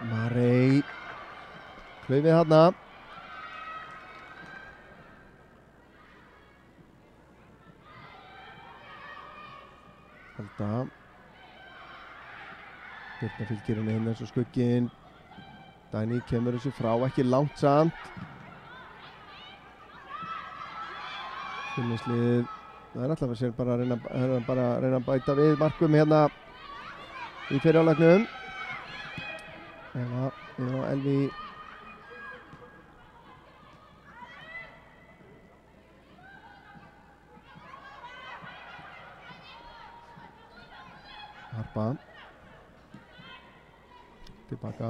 Marey. Hlaupið hérna. Halda. Birna fylgir henni inn eins og skugginn. Dagný kemur þessu frá, ekki langt samt. Fjölnislið. Það er alltaf að sér bara að reyna að bæta við markum hérna í fyrri hálfleiknum. Eva Elvi. Harpa tilbaka.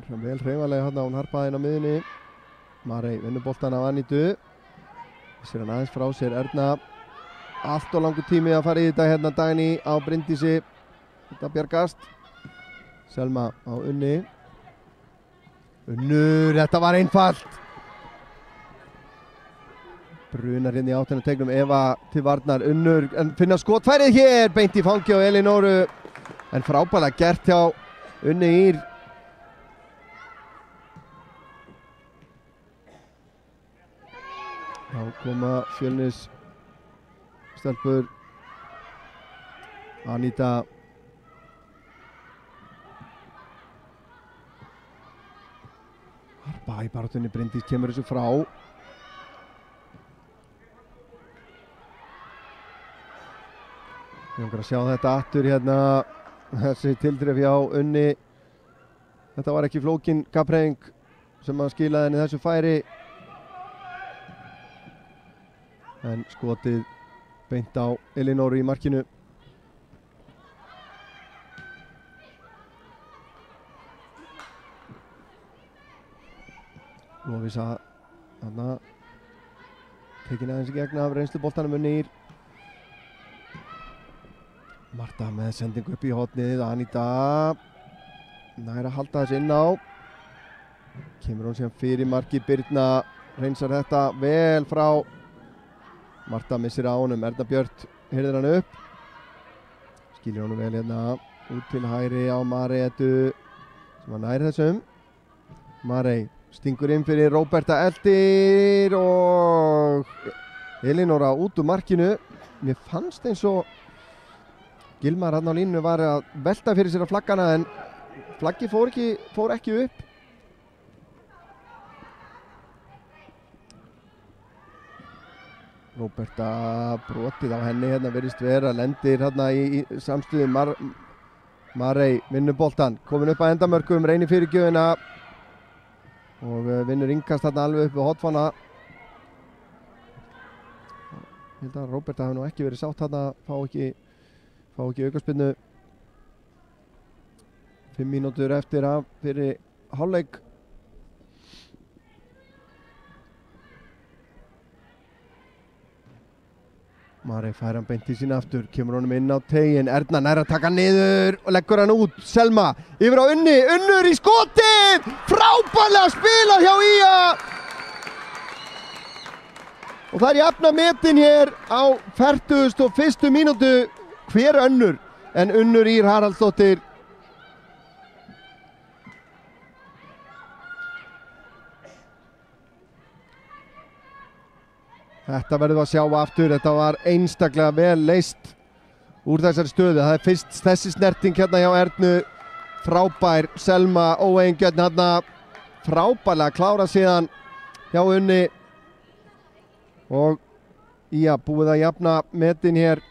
Vel hreyfanlega hérna, hún harpaði inn á miðunni. Marey vinnur boltan af Anitu. Sér hann aðeins frá sér Erna. Allt og langur tími að fara í þetta hérna. Dagný á Bryndísi. Þetta bjargast. Selma á Unni. Unnur, þetta var einfalt. Brunar hérna í áttunum tegnum, Eva til varnar, Unnur, en finna skotfærið hér, beint í fangi á Elinóru, en frábælega gert hjá Unni Ír. Þá koma Fjölnis stelpur, Anita. Harpa í baráttunni, Bryndís kemur þessu frá. Ég langar að sjá þetta aftur hérna, þessi tildref hjá Unni. Þetta var ekki flókin kappreying sem að skilaði henni þessu færi. En skotið beint á Elinóru í markinu. Lovísa þarna tekin aðeins í gegn af reynsluboltanum Unnýr. Marta með sendingu upp í hornið, Anita nær að halda þess inn á. Kemur hún síðan fyrir marki, Birna reynsar þetta vel frá. Marta missir á honum, Erna Björt hirðir hann upp. Skilur honum vel hérna út til hægri á Mareitu sem að nær þessum. Marei stingur inn fyrir Róberta Eldir og Elinóra út úr markinu. Mér fannst eins og Gilmar hann á línu var að velta fyrir sér að flaggana en flaggi fór ekki upp. Róberta brotið á henni hérna virðist vera, lendir hérna í samstuði. Marei vinnur boltan, komin upp að endamörkum, reynir fyrirgjöfina og vinnur innkast þarna alveg upp við hotfána. Ég held að Róberta hafi nú ekki verið sátt þarna, fá ekki aukaspyrnu. 5 mínútur eftir af fyrir hálfleik. Marei fær hann beint í sín aftur, kemur honum inn á teiginn, Erna nær að taka niður og leggur hann út. Selma yfir á Unnur í skotið, frábærlega spilað hjá IA. Og það er jafna metin hér á 41. mínútu. Hver önnur en Unnur Ýr Haraldsdóttir. Þetta verðum við að sjá aftur, þetta var einstaklega vel leyst úr þessari stöðu. Það er fyrst þessi snerting hérna hjá Ernu, frábær. Selma óeingjörn hérna, frábærlega klára síðan hjá Unni. Og já, búið að jafna metin hér.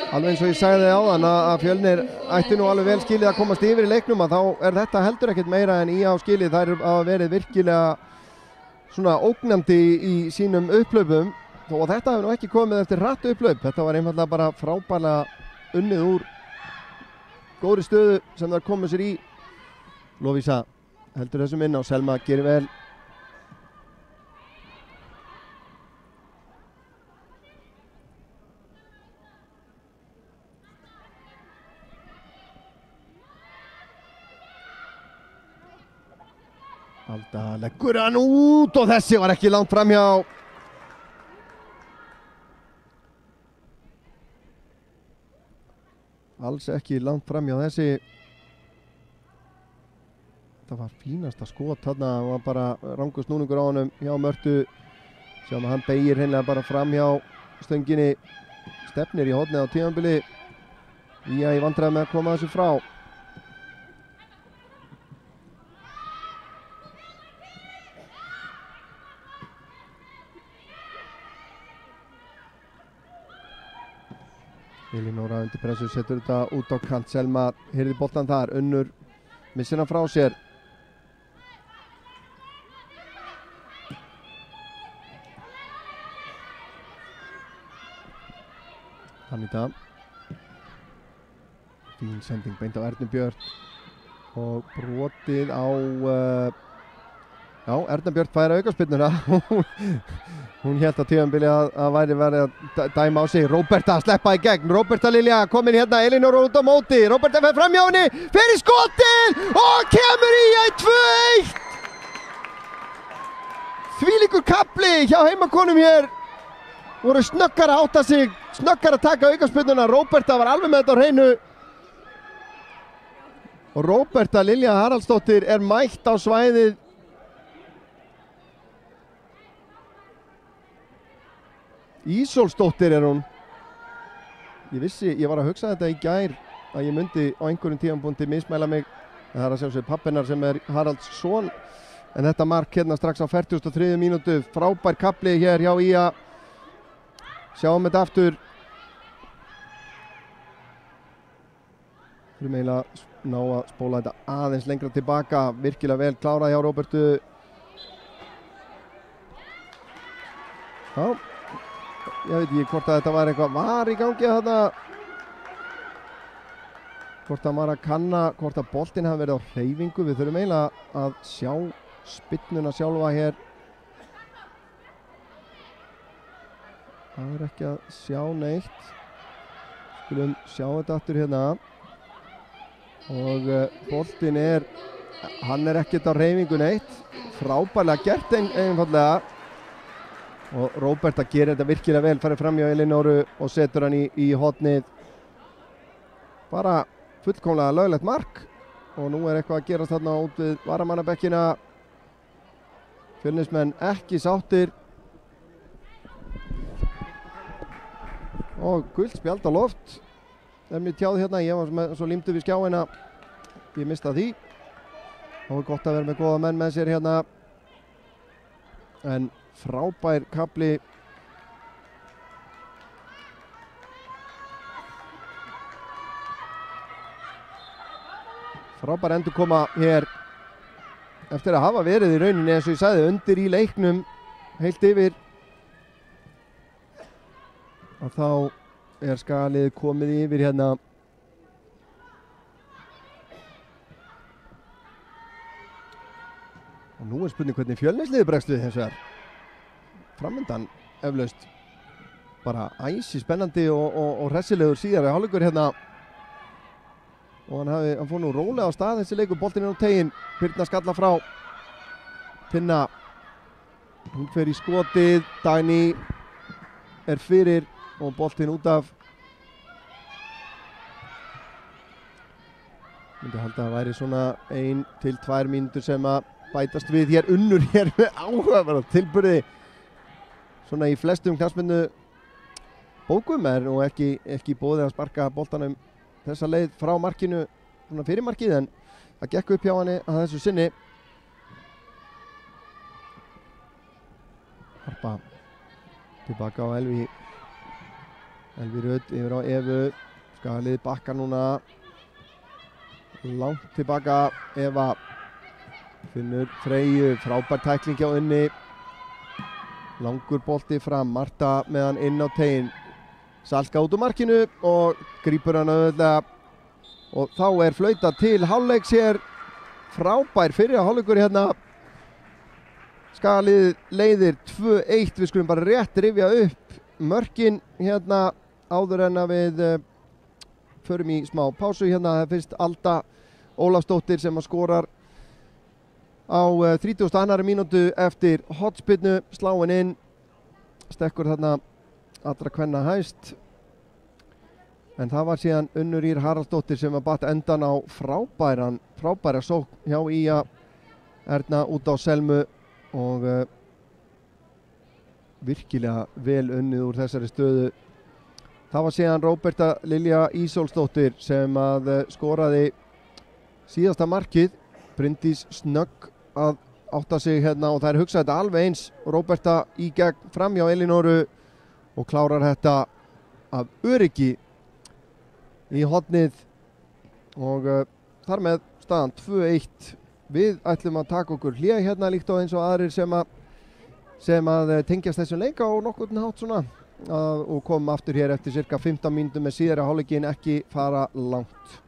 Alveg eins og ég sagði áðan að Fjölnir ætti nú alveg vel skilið að komast yfir í leiknum, að þá er þetta heldur ekkert meira en IA á skilið. Þær hafa verið virkilega svona ógnandi í sínum upplaupum og þetta hefur nú ekki komið eftir hratt upplaup. Þetta var einfallega bara frábærlega unnið úr góðri stöðu sem þær komið sér í. Lovísa heldur þessum inn á, Selma gerir vel. Alda leggur hann út og þessi var ekki langt framhjá. Alls ekki langt framhjá þessi. Það var fínasta skot þarna, það var bara rangur snúningur á honum hjá Mörtu. Sjáum að hann beygir hreinlega bara framhjá stönginni. Stefnir í hornið á tímabili. IA í vandræði með að koma þessu frá. Elinóra undir pressu, setur þetta út á kant. Selma hirði boltan þar, Unnur missir hann frá sér. Anita. Fín sending beint á Ernu Björt og brotið á Erna Björt fær aukaspyrnuna. Hún hélt á tímabili að væri verið að dæma á sig. Róberta sleppa í gegn, Róberta Lilja komin hérna, Elinóra út á móti. Róberta fer fram hjá henni, fer í skotin og kemur í 2-1. Þvílíkur kapli hjá heimakonum hér. Voru snöggar að átta sig, snöggar að taka aukaspyrnuna. Róberta var alveg með þetta á hreinu. Og Róberta Lilja Haraldsdóttir er mætt á svæðið. Ísólfsdóttir er hún. Ég var að hugsa þetta í gær að ég myndi á einhverjum tímapunkti mismæla mig. Það er að sjá sér pappinar sem er Haralds son. En þetta mark hérna strax á 43. mínútu. Frábær kapli hér hjá IA. Sjáum þetta aftur. Við meila ná að spóla þetta aðeins lengra tilbaka. Virkilega vel klárað hjá Róbertu. Já. ég veit ekki hvort að þetta var eitthvað var í gangi þarna, hvort að maður að kanna hvort að boltinn hafi verið á hreyfingu. Við þurfum eiginlega að sjá spyrnuna sjálfa hér. Það er ekki að sjá neitt. Skulum sjá þetta aftur hérna. Og boltinn hann er ekkert á hreyfingu neitt. Frábærlega gert einfallega. Og Róbert að gera þetta virkilega vel, farið fram hjá Elinóru og setur hann í hornið. Bara fullkomlega löglegt mark. Og nú er eitthvað að gerast þarna út við varamannabekkina. Fjölnismenn ekki sáttir. Og gult spjald á loft. Er mér tjáð hérna, ég var svo límdur við skjáina. Ég mista því. Og gott að vera með góða menn með sér hérna. En frábær kafli. Frábær endur koma hér eftir að hafa verið í rauninni eins og ég sagði undir í leiknum heilt yfir. Og þá er Skagalið komið yfir hérna. Og nú er spurning hvernig Fjölnisliðið bregst við hins vegar. Framundan eflaust bara æsi spennandi og hressilegur síðari hálfleikur hérna. Og hann fór nú rólega á stað þessi leikur, boltinn er á teginn. Birna skalla frá. Tinna. Hún fer í skotið. Dagný er fyrir og boltinn út af. Myndi halda að það væri svona 1 til 2 mínútur sem að bætast við hér. Unnur hér með áhugaverða tilburði svona í flestum knattspyrnu bókum er nú ekki bóðið að sparka boltanum þessa leið frá markinu svona fyrir markið, en það gekk upp hjá henni að þessu sinni. Harpa tilbaka á Elvi Rödd yfir á Evu. Skagalið bakka núna langt tilbaka. Eva finnur Freyju, frábær tækling hjá Unni. Langur bolti fram, Marta með hann inn á teginn. Salka út úr markinu og grípur hann auðvitað. Og þá er flauta til hálfleiks hér. Frábær fyrir hálfleikur hérna. Skagalið leiðir 2-1. Við skulum bara rétt rifja upp mörkin hérna áður en að við förum í smá pásu hérna. Það er fyrst Alda Ólafsdóttir sem að skorar á 32. mínútu eftir hotspinnu, sláin inn, stekkur þarna allra kvenna hæst. En það var síðan Unnur Ýr Haraldsdóttir sem að batt endan á frábæra sókn hjá Ía. Erna út á Selmu og virkilega vel unnið úr þessari stöðu. Það var síðan Róberta Lilja Ísólfsdóttir sem að skoraði síðasta markið. Bryndís snögg að átta sig hérna og þær hugsa þetta alveg eins. Róberta í gegn fram hjá Elinóru og klárar þetta af öryggi í hornið og þar með staðan 2-1. Við ætlum að taka okkur hlé hérna líkt og eins og aðrir sem að tengjast þessum leika og nokkurn hátt svona og komum aftur hér eftir cirka 15 mínútur með síðari hálfleikinn, ekki fara langt.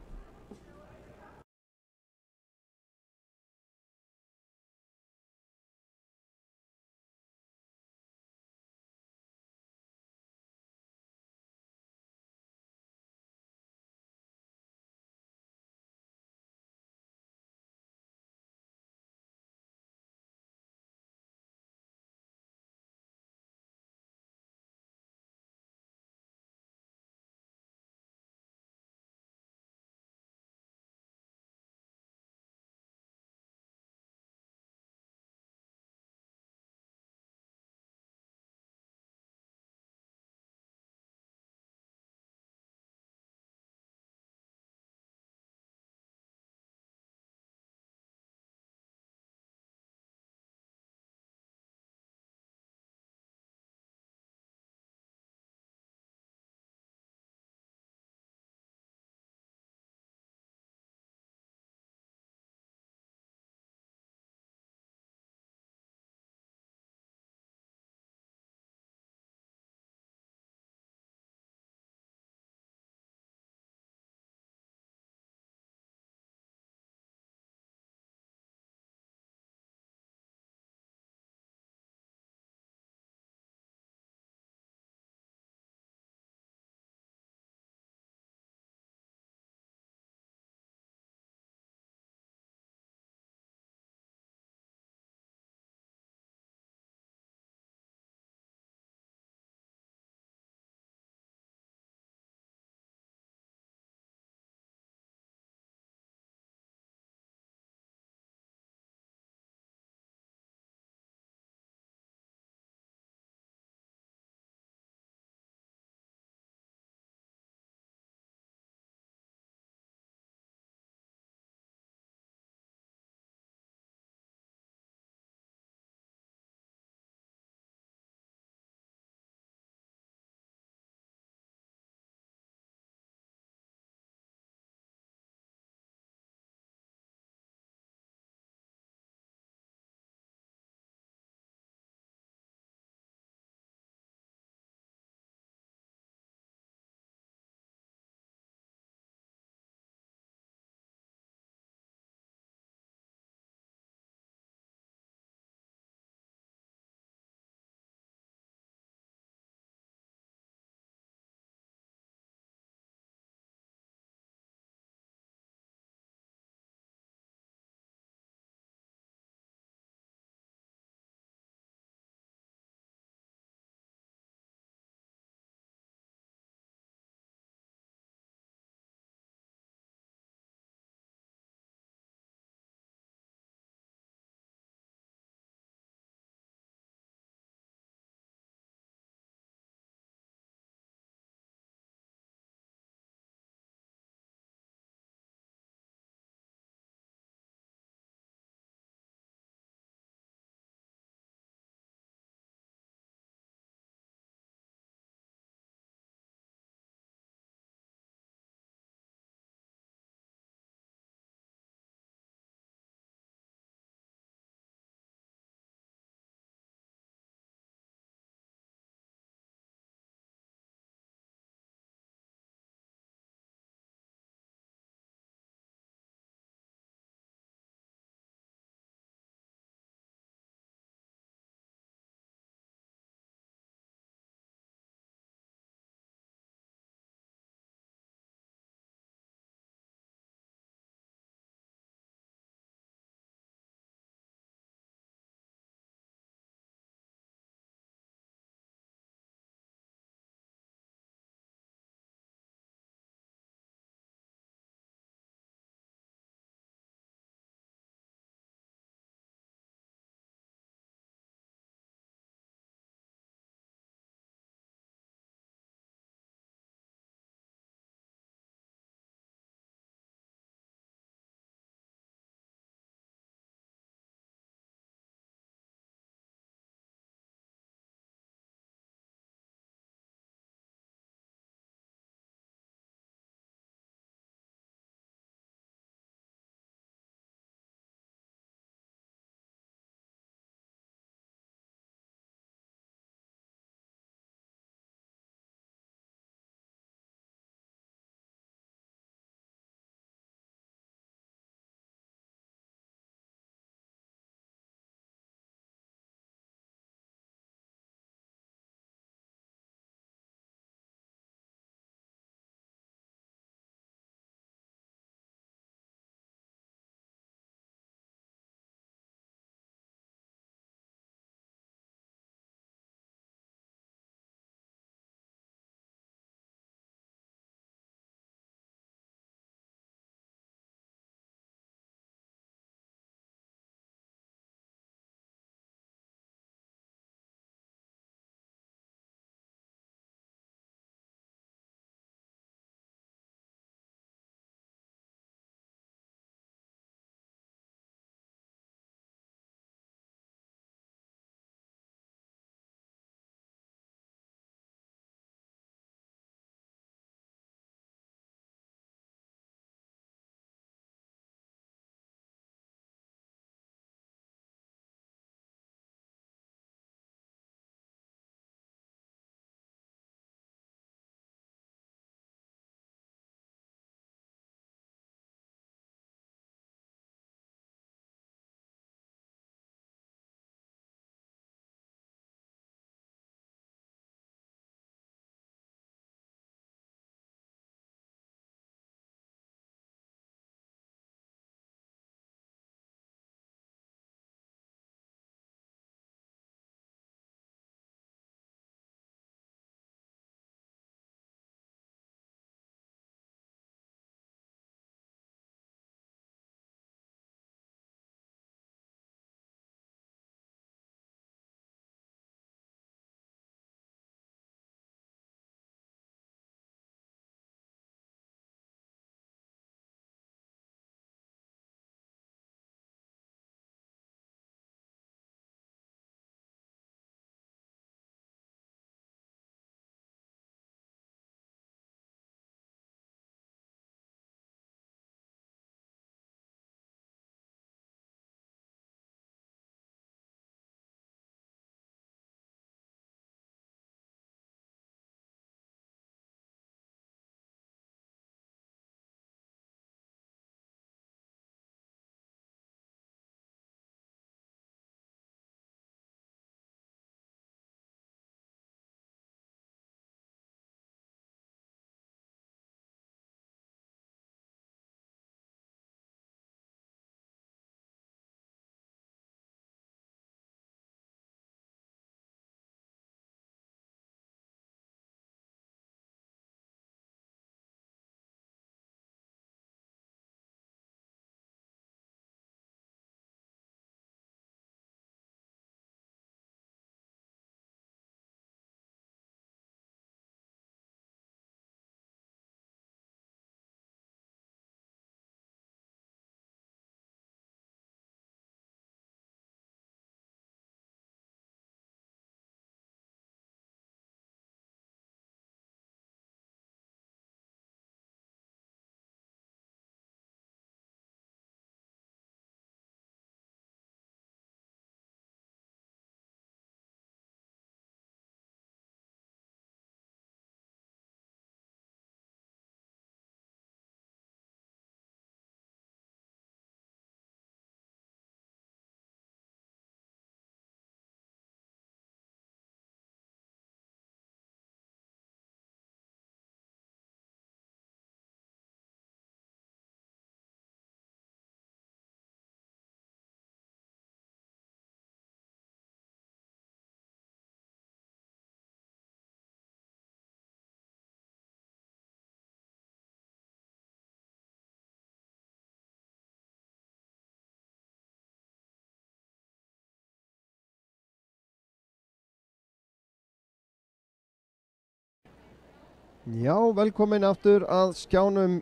Já, velkomin aftur að skjánum,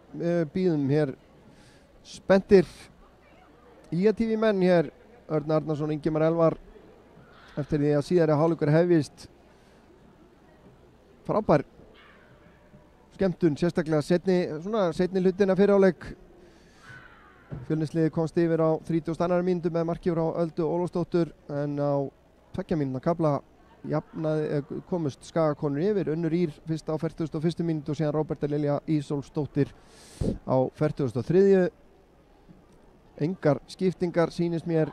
býðum hér spenntir TV menn hér, Örn Arnarsson, Ingimar Elvar, eftir því að síðari hálfleikur hefjist. Frábær skemmtun, sérstaklega seinni hlutina fyrir hálfleik. Fjölnisliðið komst yfir á 32. mínútu með marki frá Öldu Ólafsdóttur, en á 2 mínútna kafla komust Skagakonur yfir. Unnur Ýr fyrst á 41. mínútu og síðan Róberta Lilja Ísólfsdóttir á 43. Engar skiptingar sýnist mér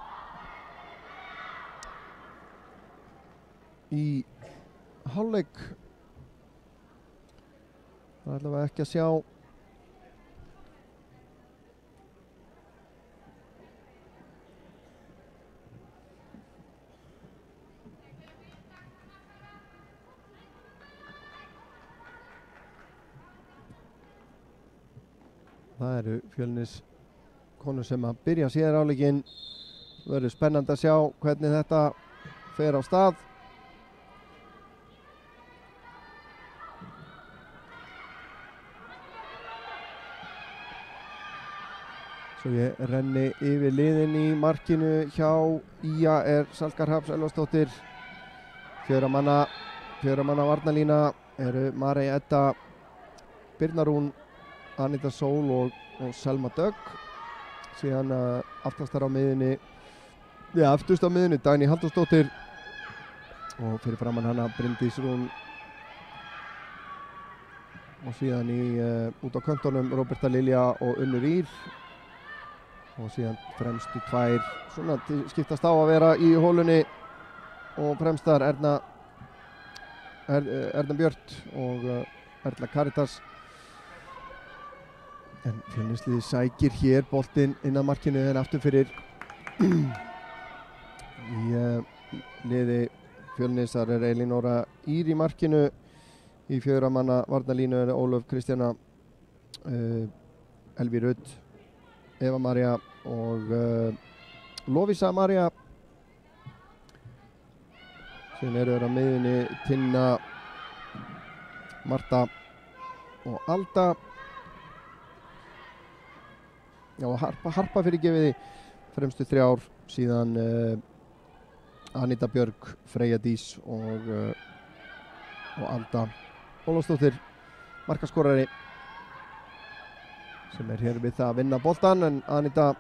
í hálfleik. Það er allavega ekki að sjá það eru Fjölniskonur sem að byrja síðar hálfleikinn. Verður spennandi að sjá hvernig þetta fer á stað. Svo ég renni yfir liðin í markinu hjá Ía er Salka Hrafns Elvarsdóttir. 4 manna varnarlína eru Marey Edda, Birna Rún, Anita Sól og Selma Dögg. Síðan aftastar á miðinni, aftust á miðinni Dagný Halldórsdóttir og fyrir framann hana Bryndís Rún, og síðan út á köntunum Róberta Lilja og Unnur Ýr, og síðan fremstu tvær svona skiptast á að vera í hólunni, og fremstar Erna Björt og Erla Karitas. En Fjölnisliðið sækir hér boltinn inn að markinu, en aftur fyrir í liði Fjölnisar er Elínóra Ýr í markinu. Í 4 manna varnarlínu er Ólöf Kristjana, Elví Rudd, Eva María og Lovísa María. Síðan eru þeir á miðjunni Tinna, Marta og Alda. Já, Harpa fyrir gefiði fremstu 3, síðan Anita Björg, Freyja Dís og Alda Ólafsdóttir, markaskorari, sem er hér við það að vinna boltan, en Anita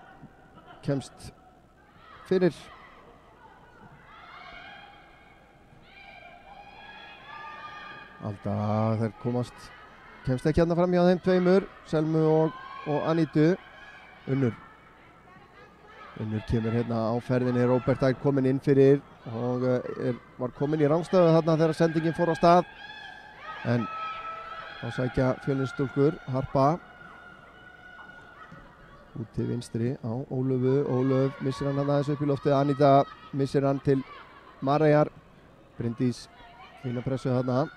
kemst fyrir. Alda, þeir kemst ekki hérna fram hjá þeim tveimur, Selmu og Anitu. Unnur kemur hérna á ferðinni. Róberta er komin inn fyrir og var komin í rangstöðu þarna þegar sendingin fór á stað, en þá sækja Fjölnisstúlkur. Harpa út til vinstri á Ólöf missir hann aðeins upp í loftið. Anita missir hann til Mareyjar. Bryndís fína pressu þarna.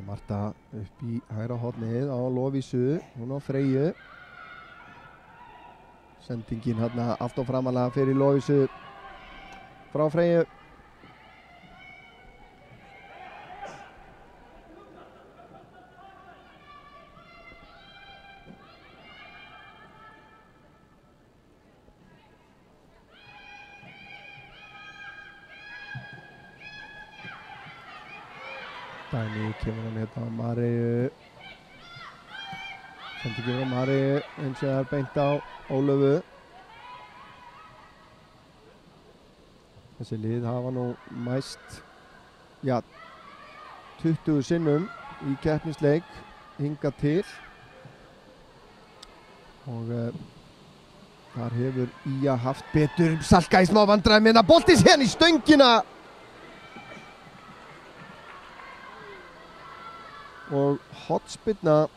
Marta upp í hægra hornið á Lovísu, hún á Freyju. Sendingin hérna allt og framalega fyrir Lovísu frá Freyju. Dagný kemur hann hérna á Mareyju. Sendingin frá Mareyju, eins og það er beint á Ólöfu. Þessi lið hafa nú mæst 20 sinnum í keppnisleik hingað til, og þar hefur Ía haft betur. Salka í smá vandræðum með það, bolti síðan í stöngina og hornspyrna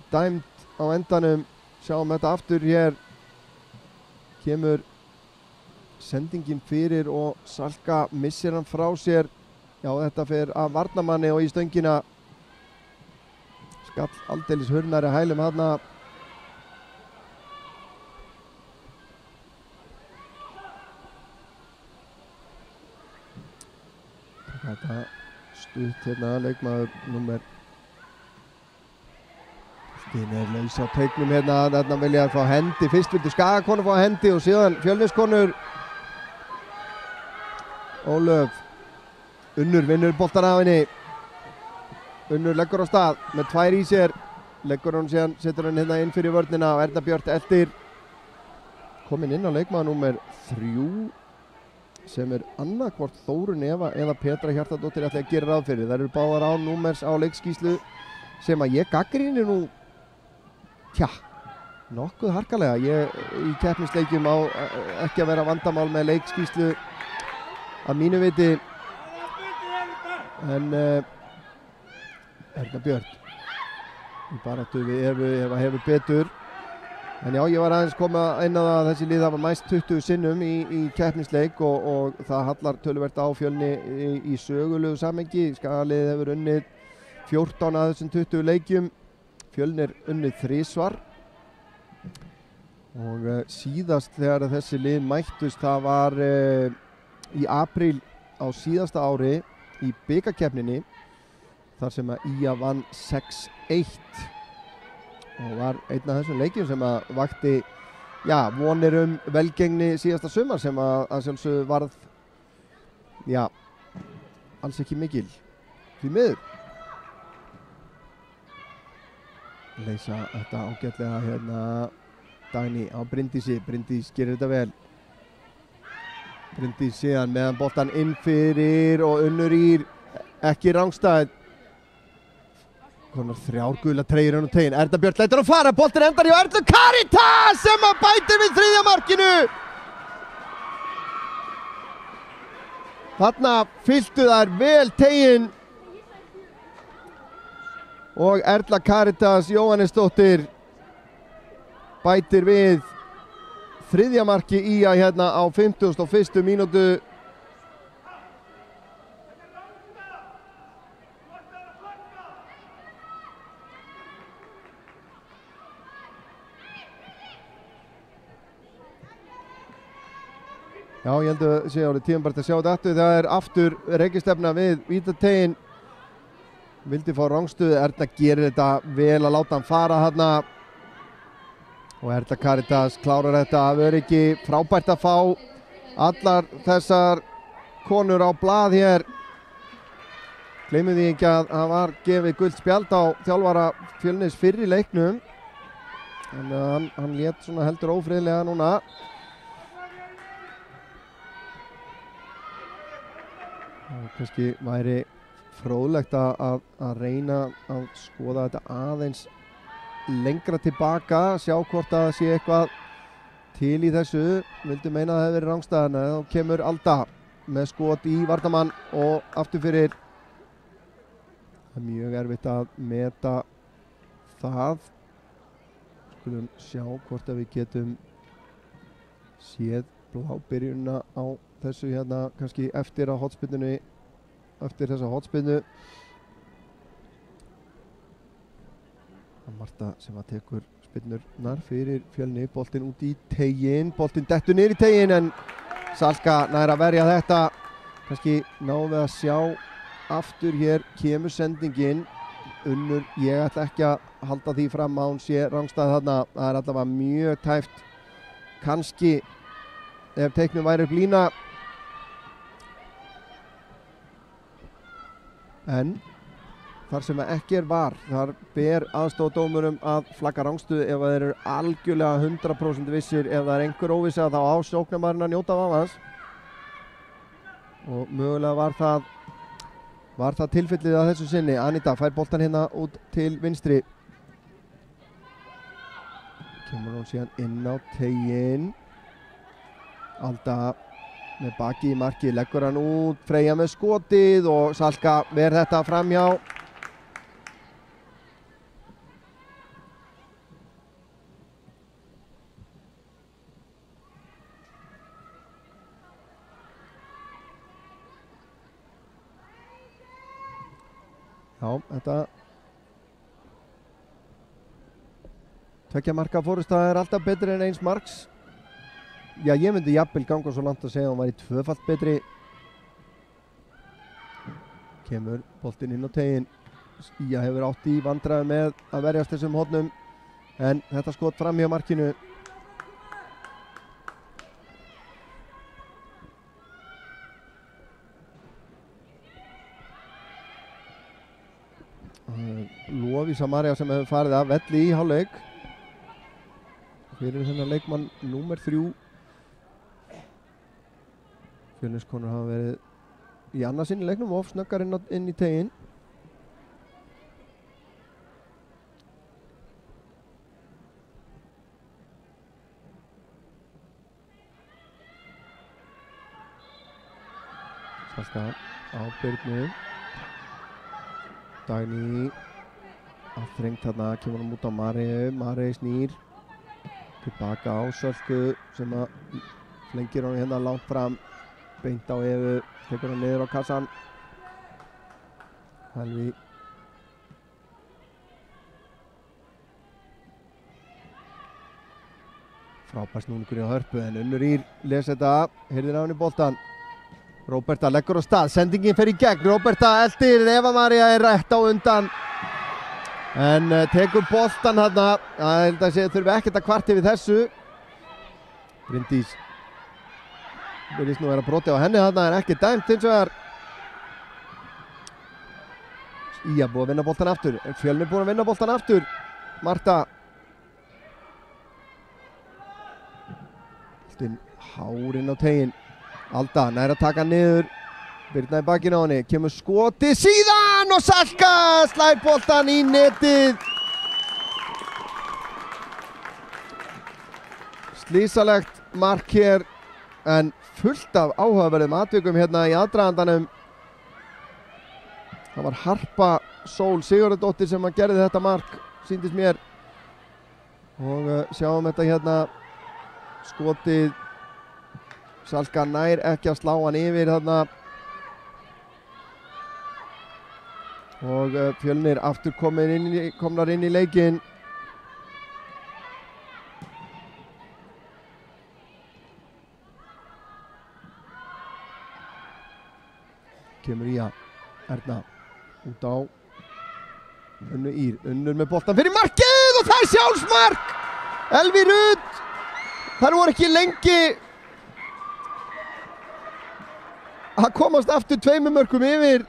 dæmd á endanum. Sjáum þetta aftur hér. Kemur sendingin fyrir og Salka missir hann frá sér. Já, þetta fer af varnarmanni og í stöngina. Skall aldeilis hurnari hælum þarna. þetta stutt hérna, leikmaður númer Stine er laus á teignum hérna, þarna vilja fá hendi, fyrst vildu Skagakonur fá hendi og síðan Fjölniskonur. Ólöf, Unnur vinnur boltan af henni, Unnur leggur á stað með 2 í sér, leggur hún síðan, setur hann hérna inn fyrir vörnina og Erna Björt eldir. Komin inn á leikmaður númer 3 sem er annarkvort Þórunn Eva eða Petra Hjartardóttir ætla að gera ráð fyrir. Það eru báðar án númers á leikskýrslu sem að ég gagnrýni nú nokkuð harkalega. Ég í keppnisleikjum á ekki að vera vandamál með leikskýrslu að mínu viti, en Erna Björt í baráttu við Eva hefur betur. En já, ég var aðeins koma inn á það að þessi lið hafa mæst 20 sinnum í keppnisleik og það hallar töluvert á Fjölni í sögulegu samhengi. Skagaliðið hefur unnið 14 af þessum 20 leikjum, Fjölnir unnið 3 og síðast þegar þessi lið mættust það var í apríl á síðasta ári í bikarkeppninni þar sem að IA vann 6-1 og var einn af þessum leikjum sem að vakti vonir velgengni síðasta sumar sem að sjálfsögðu varð alls ekki mikil því miður. Leysa þetta ágætlega hérna Dagný á Bryndísi. Bryndís gerir þetta vel. Bryndís síðan meðan boltan inn fyrir og Unnur Ír ekki rangstæð. Konar 3 gula treyjur á tegin. Erna Björt lætur að fara. Boltin endar hjá Erlu Karítas sem að bætir við 3. markinu. Þarna fylltu þær vel tegin og Erla Karítas Jóhannesdóttir bætir við 3. marki IA hérna á 51. mínútu. Já, ég held að sé árið tímabært að sjá þetta aftur. Það er aftur reikistefna við vítategin. Vildi fá rangstöðu, Erna gerir þetta vel að láta hann fara þarna og Erla Karítas klárar þetta af öryggi. Frábært að fá allar þessar konur á blað hér. Gleymum því ekki að það var gefið gult spjald á þjálfara Fjölnis fyrr í leiknum, en hann lét svona heldur ófriðlega núna. Og kannski væri fróðlegt að reyna að skoða þetta aðeins lengra tilbaka, sjá hvort að sé eitthvað til í þessu. Vildi meina að það hefði verið rangstæðan, þá kemur Alda með skot í varnarmann og aftur fyrir. Það er mjög erfitt að meta það. Skulum sjá hvort að við getum séð blábyrjunna á þessu hérna kannski eftir að hotspyrnunni. Eftir þessa hotspinnu Marta sem að tekur spinnurnar fyrir Fjölni. Boltinn út í tegin, boltinn dettur niður í tegin en Salka nær að verja þetta. Kannski náum við að sjá aftur hér, kemur sendingin. Unnur, ég ætla ekki að halda því fram að hún sé rangstæð þarna. Það er allavega mjög tæft. Kannski ef teiknum væri upp lína. En þar sem ekki var, þar ber aðstoðardómurum að flagga rangstöðu ef þeir eru algjörlega 100% vissir. Ef það er einhver óvissa þá á sóknarmaðurinn að njóta vafans. Og mögulega var það tilfellið að þessu sinni. Anita fær boltan hérna út til vinstri. Kemur hún síðan inn á tegin. Alda með baki í marki, leggur hann út, Freyja með skotið og Salka ver þetta framhjá. Já, þetta tveggja marka forysta er alltaf betri en eins marks. Já, ég myndi jafnvel ganga svo langt að segja að hún var í 2-falt betri. Kemur boltinn inn á tegin. Ía hefur átt í vandræðum með að verjast þessum hornum, en þetta skot fram hjá markinu. Lovísa María sem hefur farið af velli í hálfleik fyrir þennan leikmann númer 3. Fjölniskonur hafa verið í annað sinn í leiknum og snöggar inn í tegin. Salka á Birnu. Dagný aðþrengt þarna, kemur hann út á Mareu. Mareu snýr tilbaka á Sölku sem að flengir hann hérna langt fram, beint á Evu, tekur hann niður á kassan. Helvi frábær snúningur í Hörpu, en Unnur Ýr les þetta, heyrðir á henni boltan. Róberta leggur á stað, sendingin fer í gegn, Róberta eldir, Eva María er rétt á undan en tekur boltan þarna. Ég held að segja þurfi ekkert að kvarta við þessu. Bryndís virðist nú vera brotið á henni þarna, en ekki dæmt hins vegar. Ía búið að vinna boltan aftur, Fjölnir búið að vinna boltan aftur. Marta boltinn hárinn á tegin. Alda nær að taka niður, Birna í bakinu á henni, kemur skoti síðan og Salka slær boltan í netið. Slísalegt mark hér, en fullt af áhugaverðum atvikum hérna í aðdragandanum. Það var Harpa Sól Sigurðardóttir sem að gerði þetta mark, sýndist mér. Og sjáum þetta hérna, skotið. Salka nær ekki að slá hann yfir þarna. Og Fjölnir aftur komnar inn í leikinn. Kemur Ía, Erna út á Unnur Ýr, Unnur með boltan fyrir markið og það er sjálfsmark! Elvi Rut, þær voru ekki lengi að komast aftur 2 mörkum yfir.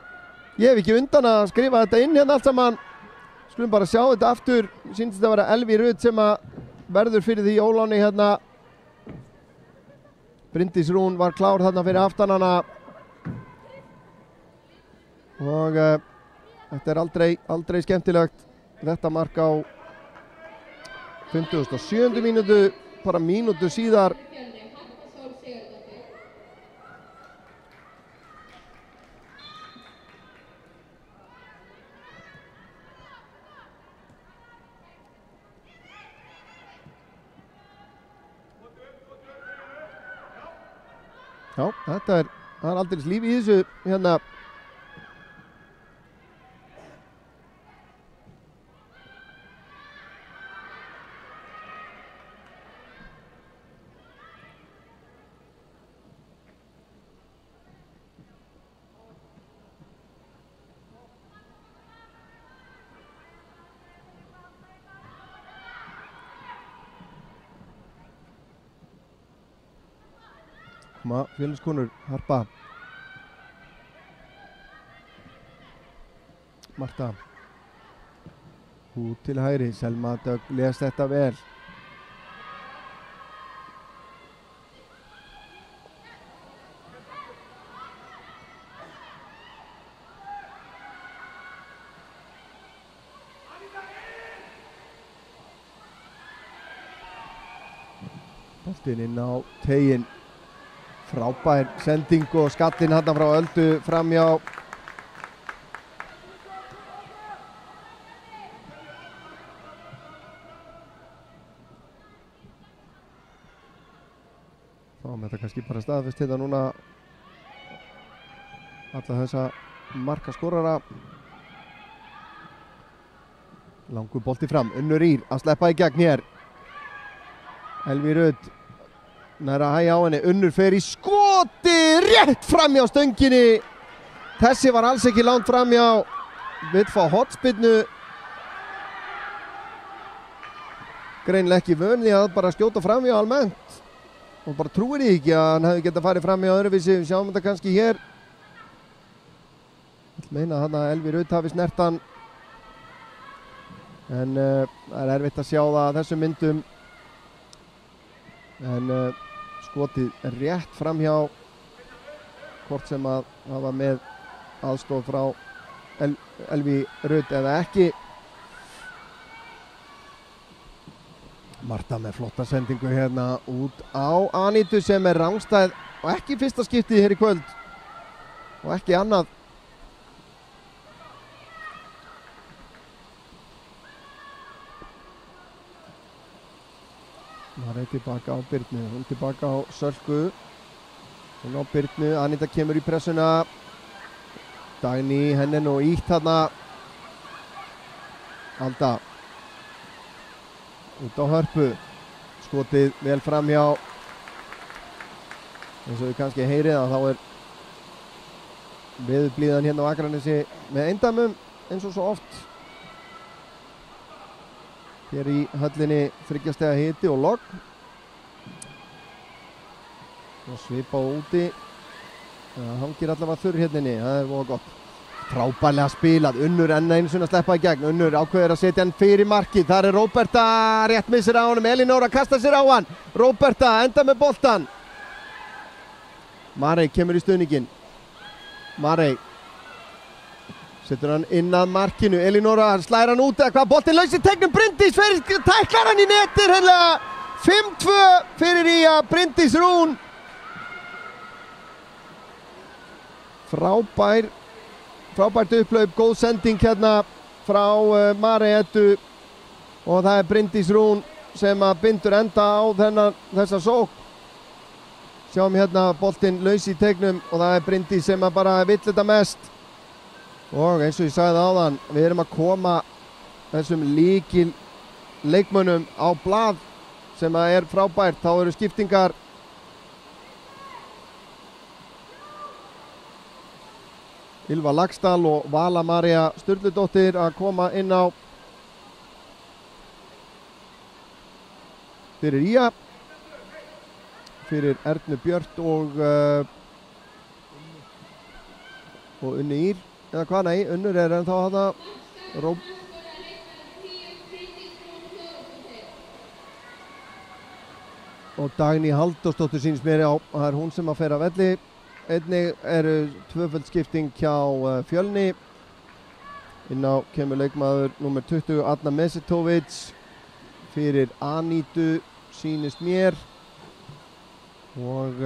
Ég hef ekki undan að skrifa þetta inn hérna allt saman. Skulum bara sjá þetta aftur. Sýnist þetta að vera Elvi Rut sem að verður fyrir því óláni hérna. Bryndís Rún var klár þarna fyrir aftan hana. Og þetta er aldrei skemmtilegt. Þetta mark á 57. mínútu, bara mínútu síðar. Já, það er aldrei líf í þessu hérna. Fjölniskonur, Harpa. Marta. Út til hægri, Selma Dögg les þetta vel. Boltinn inn á tegin. Frábær sending og skallinn hann frá Öldu framjá. Fáum þetta kannski bara staðfest hérna núna. Alla þessa markaskorara. Langur bolti fram, Unnur Ýr að sleppa í gegn hér. Elvi Rut nær að hægja á henni, Unnur fer í skoti rétt fram hjá stönginni Þessi var alls ekki langt framhjá. Vill fá hornspyrnu. Greinilega ekki vön því að bara skjóta framhjá almennt. Og bara trúir því ekki að hann hefði getað farið framhjá öðruvísi. Við sjáum þetta kannski hér. Ég meina að Elvi Rutt hafi snert hann. En það er erfitt að sjá það að þessum myndum. En skotið er rétt framhjá. Hvort sem að hafa með aðstoð frá Elvi Rutt eða ekki. Marta með flotta sendingu hérna út á Anítu sem er rangstæð og ekki fyrsta skiptið hér í kvöld og ekki annað. Það er tilbaka á Birnu, hún tilbaka á Sölku, hún á Birnu, Aníta kemur í pressuna, Dagný henni nú ítt þarna, Alda. Út á Hörpu, skotið vel framhjá, eins og við kannski heyrið að þá er veðurblíðan hérna á Akranesi með eindæmum eins og svo oft. Hér í höllinni 3 stiga hiti og logn. Og svipa úti, það hangir allavega þurr hérninni, það er voða gott. Frábærlega spilað, Unnur enn einu sinni að sleppa í gegn, Unnur ákveður að setja hann fyrir markið, þar er Róberta, rétt missir á honum, Elinóra kastar sér á hann, Róberta enda með boltan. Marey kemur í stuðninginn, Marey setur hann inn að markinu, Elinóra slæðir hann út eða hvað, boltinn laus í tegnum, Bryndís fyrir, tæklar hann í netir, hennilega 5-2 fyrir í að Bryndís Rún. Frábært upplaup, góð sending hérna frá Marey Eddu og það er Bryndís Rún sem að bindur enda á þessa sókn. Sjáum hérna boltinn laus í tegnum og það er Bryndís sem að bara vill þetta mest. Og eins og ég sagði áðan, við erum að koma þessum lykil leikmönnum á blað sem að er frábært. Þá eru skiptingar. Ylva Laxdal og Vala María Sturludóttir að koma inn á fyrir Ía, fyrir Ernu Björt og Unni Ír, eða hvað, nei, Unnur er ennþá hana og Dagný Halldórsdóttir sýnist mér á, það er hún sem að fer að velli. Einnig eru tvöföld skipting hjá Fjölni. Inn á kemur leikmaður númer 20 Adna Mesetovic fyrir Anítu sýnist mér og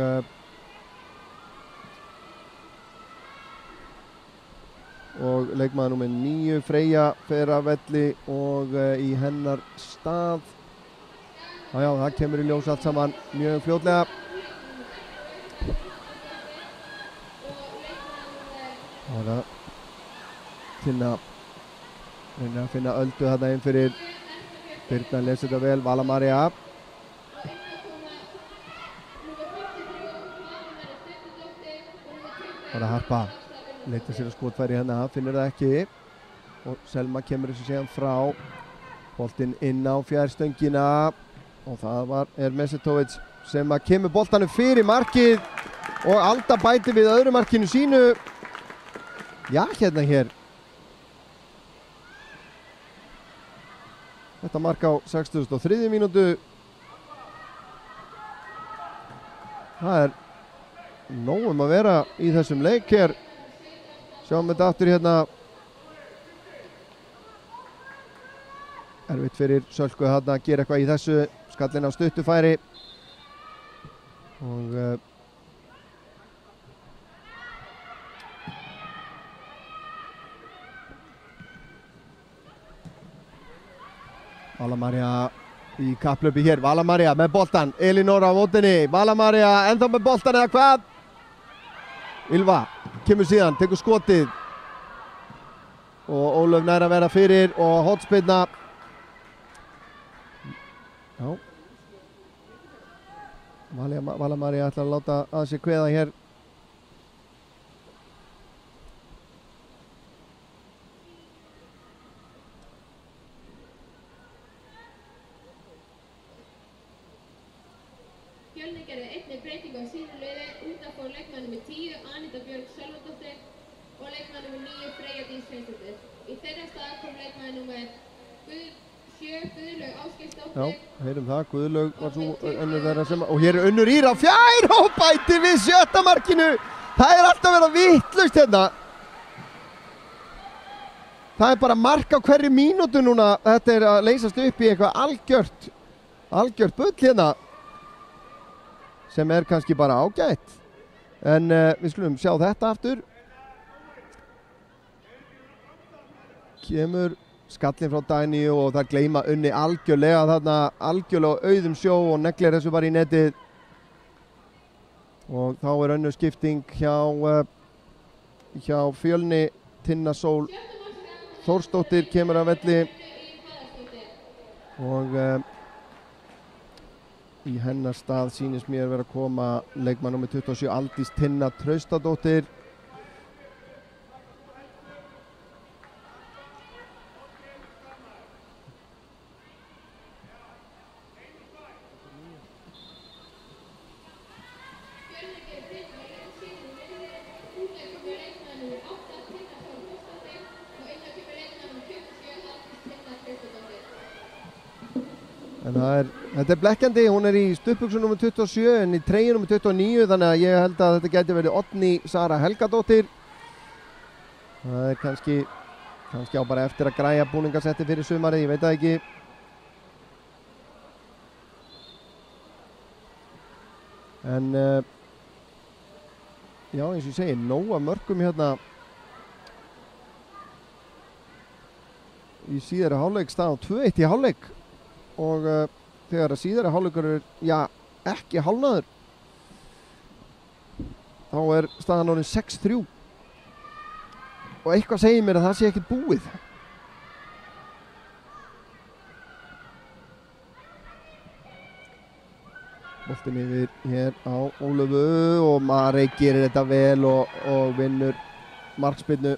leikmaður númer 9 Freyja fer að velli og í hennar stað. Já, það kemur í ljós allt saman mjög fljótlega. Það er að finna Öldu þarna inn fyrir Birna, lesir þetta vel, Vala María. Það er að Harpa, leita sér að skotfæri hérna, finnur það ekki. Og Selma kemur þessu séðan frá. Boltinn inn á fjárstöngina og það er Mesetovic sem að kemur boltanum fyrir markið og Alda bætir við öðru markinu sínu. Já, hérna hér. Þetta mark á 63. mínútu. Það er nóg að vera í þessum leik hér. Sjáum þetta aftur hérna. Erfitt fyrir Sölku þarna að gera eitthvað í þessu. Skallinn á stuttufæri. Og Vala María í kapplöpi hér, Vala María með boltan, Elinóra á mótinni, Vala María ennþá með boltan eða hvað? Ylva kemur síðan, tekur skotið og Ólöf nær að vera fyrir og hornspyrna. Já. Vala María ætlar að láta að sér kveða hér. Fjölnir gerði einnig breytingu á sínu liði. Út af fór leikmaður númer 10, Anita Björg Sölvadóttir og leikmaður númer 9, Freyja Dís Sveinsdóttir. Í þeirra stað kom leikmaður númer 7, Guðlaug Ásgeirsdóttir. Já, heyrum það, Guðlaug var svo önnur þeirra sem, og hér Unnur Ýra fjær og bætir við 7. markinu. Það alltaf verið að vitlaust hérna. Það bara mark á hverju mínútu núna. Þetta að leysast upp í eitthvað algjört bull hérna. Sem kannski bara ágætt. En við skulum sjá þetta aftur. Kemur skallin frá Dagný og það gleyma Unni algjörlega þarna, algjörlega auðum sjó og neglir þessu bara í netið. Og þá önnur skipting hjá Fjölni. Tinna Sól Þórsdóttir kemur af velli og í hennar stað sýnist mér vera að koma leikmann númer 27 Aldís Tinna Traustadóttir. En þetta blekkjandi, hún í stuttbuxum nummer 27 en í treyju nummer 29, þannig að ég held að þetta gæti verið Oddný Sara Helgadóttir. Það kannski á bara eftir að græja búningasetti fyrir sumarið, ég veit það ekki. En já, eins og ég segi, nóg af mörkum hérna í síðari hálfleik, staðan 2-1 í hálfleik. Og þegar að síðari hálfleikur ekki hálfnaður þá staðan orðin 6-3 og eitthvað segir mér að það sé ekkert búið. Boltinn yfir hér á Ólöfu og Marey gerir þetta vel og vinnur markspyrnu.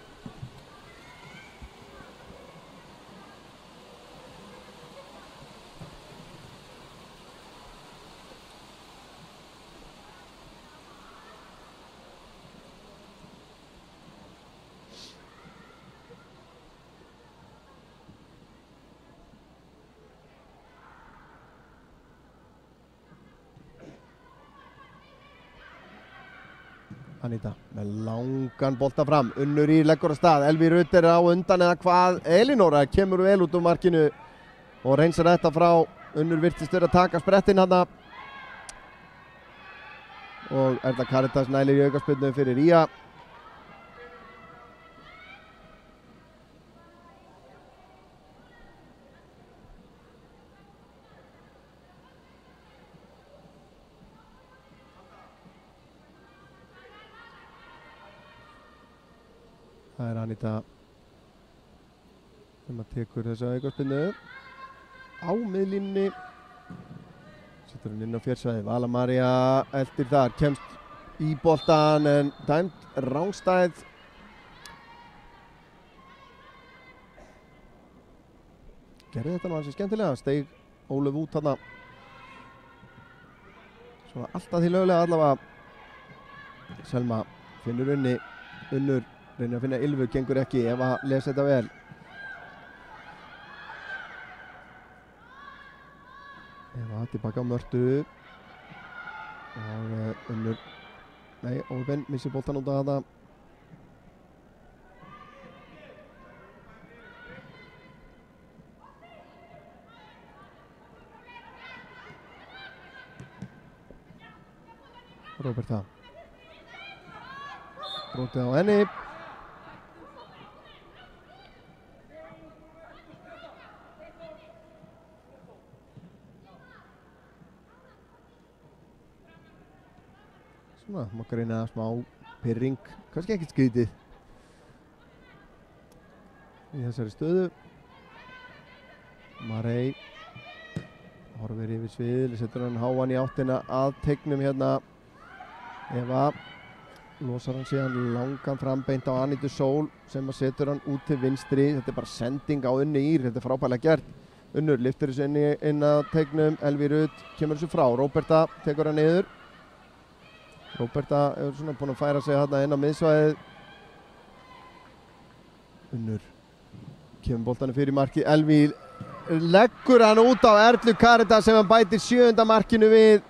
Anita með langan bolta fram, Unnur Ýr leggur af stað, Elví Rutt á undan eða hvað, Elinóra kemur vel út úr markinu og reynsar þetta frá, Unnur virtist vera að taka sprettinn hana og Erla Karitas nælir í aukaspyrnu fyrir Ía. Það Anita sem að tekur þessa aukaspyrnu á miðlínunni, setur hún inn á fjársvæði. Vala María eldir þar, kemst í boltan en dæmt rangstæð. Gerði þetta nú ansi skemmtilega, steig Ólöf út þarna. Svona alltaf því löglega allavega. Selma finnur Unnur reynir að finna Ylfu, gengur ekki, Eva les þetta vel. Eva tilbaka á Mörtu og Unnur, nei, Óben missir boltan út af þetta. Róberta brotið á henni. Svona, maður reyna smá pirring, kannski ekkert skrítið í þessari stöðu. Marey horfir yfir sviðið, setur hann háan í áttina að teignum hérna. Eva losar hann síðan langan frambeint á Anitu Sól sem að setur hann út til vinstri. Þetta bara sending á Unni Ýr, þetta frábærlega gert. Unnur lyftir þessu inn á teignum, Elví Rut kemur þessu frá, Róberta tekur hann niður. Róberta er svona búin að færa sig hérna inn á miðsvæðið. Unnur kemur boltanum fyrir markið, Elví leggur hann út á Erlu Karítas sem hann bætir 7. markinu við.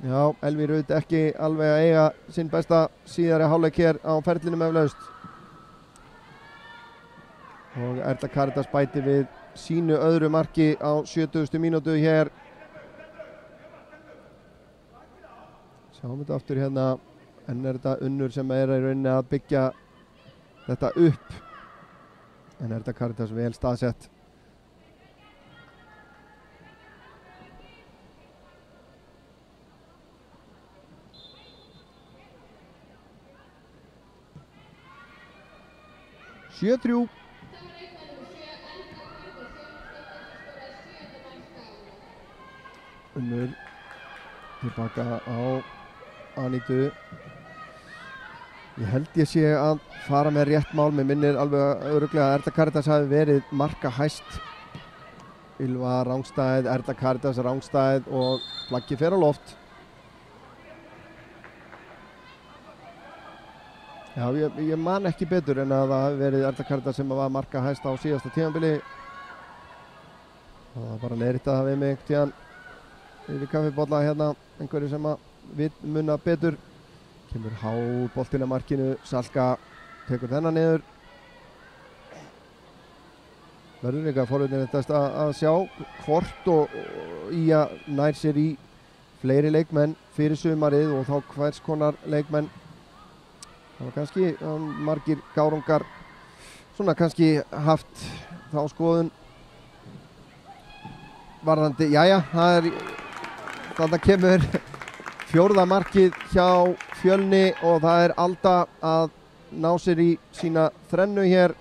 Já, Elví Rut ekki alveg að eiga sinn besta síðari hálfleik hér á ferlinum eflaust. Og Erla Karítas bætir við sínu öðru marki á 70. mínútu hér. Sjáum þetta aftur hérna, en er þetta Unnur sem er í rauninni að byggja þetta upp. En Erla Karítas vel staðsett. Sjötrjú. Unnur tilbaka á Anítu. Ég held ég sé að fara með rétt mál, mér minnir alveg örugglega að Erla Karítas hafi verið marka hæst. Ylva rangstæð, Erla Karítas rangstæð og flaggi fer á loft. Já, ég man ekki betur en að það hafi verið Erla Karítas sem var marka hæst á síðasta tímabili. Það var bara leiðrétt að það við mig tíðan yfir kaffibolla hérna, einhverju sem að við munna betur. Kemur hár boltinn að markinu, Salka tekur þennan niður. Verður líka forvitnilegt að sjá hvort og Ía nær sér í fleiri leikmenn fyrir sumarið og þá hvers konar leikmenn. Það var kannski margir gárungar svona kannski haft þá skoðun varðandi, jæja, þarna kemur 4. markið hjá Fjölni og það er Alda að ná sér í sína þrennu hér.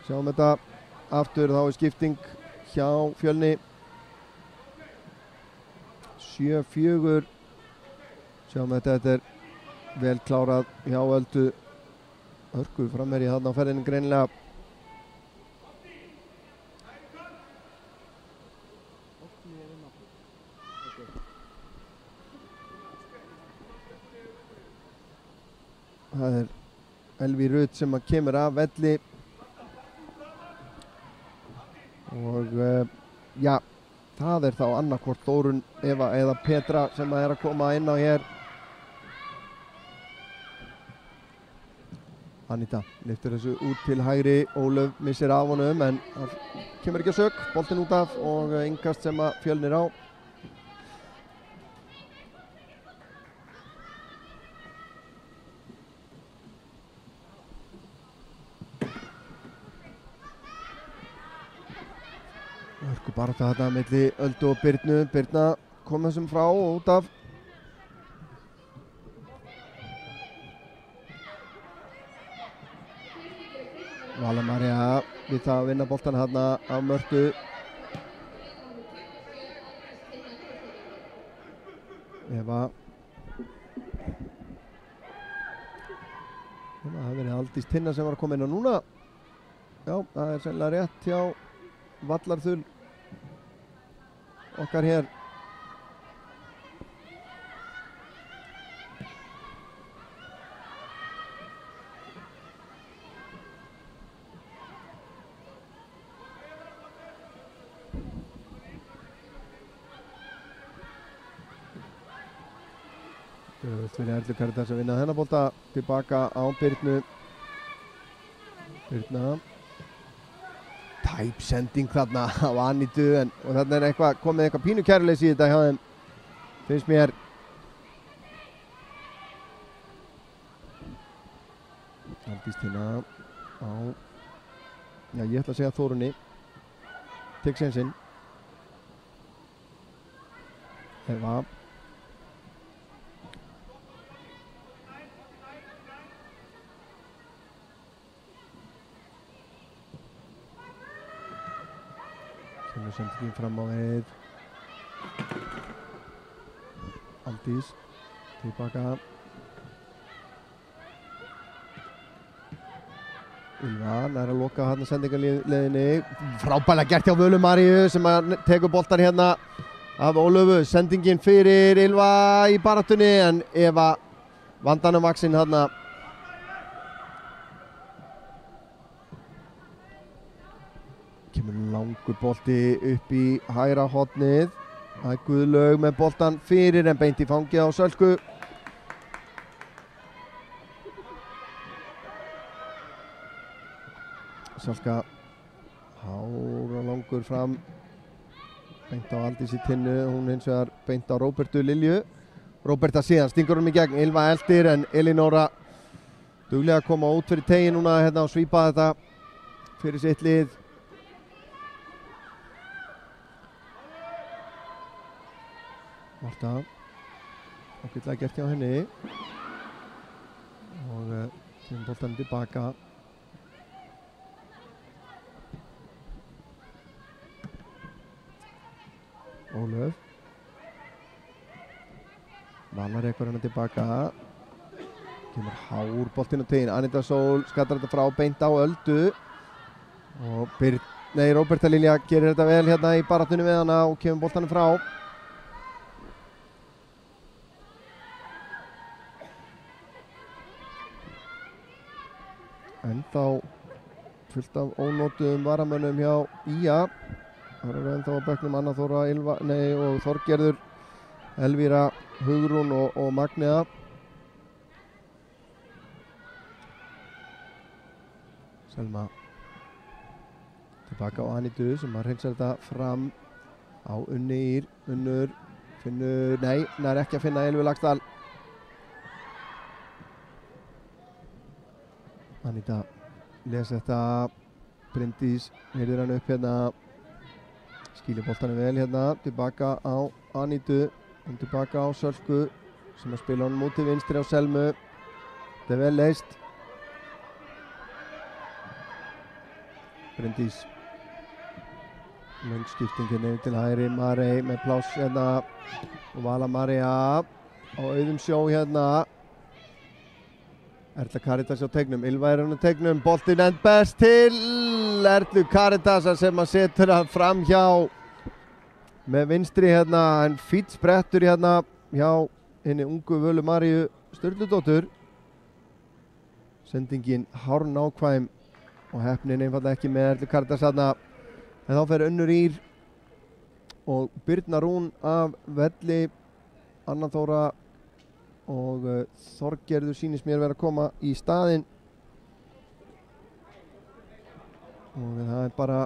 Sjáum þetta aftur, þá er skipting hjá Fjölni. 7-4. Sjáum þetta er vel klárað hjá Öldu. Hörku framherji þarna á ferðinni greinilega. Það er Elví Rut sem að kemur af velli og já, það er þá annarkvort Þórunn Eva eða Petra sem að er að koma inn á hér. Aníta lyftir þessu út til hægri, Ólöf missir af honum en það kemur ekki að sök, boltinn út af og innkast sem að Fjölnir á. Hörku bara þetta milli Öldu og Birnu. Birna kom þessum frá og út af. Vala María við það að vinna boltan hérna af Mörtu. Eva. Það hefur verið Aldís Tinna sem var að koma inn á núna. Já, það er sennilega rétt hjá Vallarþul okkar hér. Það fyrir Erlu Karítas að vinna þennan bolta tilbaka á Birnu. Birna tæp sending þarna á Anítu og þarna er komið eitthvað pínu kæruleysi í þetta hjá þeim, finnst mér. Aldís Tinna á, já ég ætla að segja Þórunni, tek sensinn. Eva. Sendingin fram á við Aldís tilbaka Ylva nær að loka hann sendingarleiðinni. Frábærlega gert hjá Völu Maríu sem að tekur boltan hérna af Ólöfu. Sendingin fyrir Ylva í baráttunni en Eva vandanum vaxinn hérna. Kemur langur bolti upp í hægra hornið. Það er Guðlaug með boltan fyrir en beint í fangið á Sölku. Sölka hára langur fram beint á Aldísi Tinnu, hún hins vegar beint á Róbertu Lilju. Róberta síðan stingur hún í gegn, Ylva eldir en Elinóra duglega að koma út fyrir tegin núna hérna og svípa þetta fyrir sitt lið. Marta ágætlega gert hjá henni og kemur boltanum tilbaka. Ólöf Valar ekkur hann tilbaka, kemur hár boltinn á tegin. Anita Sól skattar þetta frá beint á Öldu og Róberta Lilja gerir þetta vel hérna í baráttunni við hana og kemur boltanum frá. Ennþá fullt af ónótuðum varamönnum hjá Ía. Það eru ennþá á bekknum Anna Þóra, og Þorgerður, Elvíra, Hugrún og Magnea. Selma tilbaka á Anitu sem að hreinsa þetta fram á Unni Ír. Unnur finnur, nei, nær ekki að finna Elvi Laxdal. Anita les þetta, Bryndís heyrðir hann upp hérna. Skýlir boltanum vel hérna, tilbaka á Anitu og tilbaka á Sölku sem að spila honum út til vinstri á Selmu. Þetta er vel leist. Bryndís löngskiptingin yfir til hægri, Marey með pláss hérna og Vala María á auðum sjó hérna. Erla Karitas á tegnum, Ylva er hann á tegnum, boltinn end best til Erlu Karitas sem að setur hann fram hjá með vinstri hérna, en fýtt sprettur hérna hjá henni ungu Völu Maríu Sturludóttur. Sendingin hárnákvæm og heppnin einfallega ekki með Erlu Karitas hérna, en þá fer Unnur Ír og Birna Rún af velli. Anna Þóra og Þorgerður sýnist mér vera að koma í staðinn og það er bara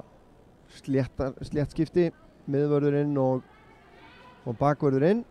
slétt skipti, miðvörðurinn og bakvörðurinn.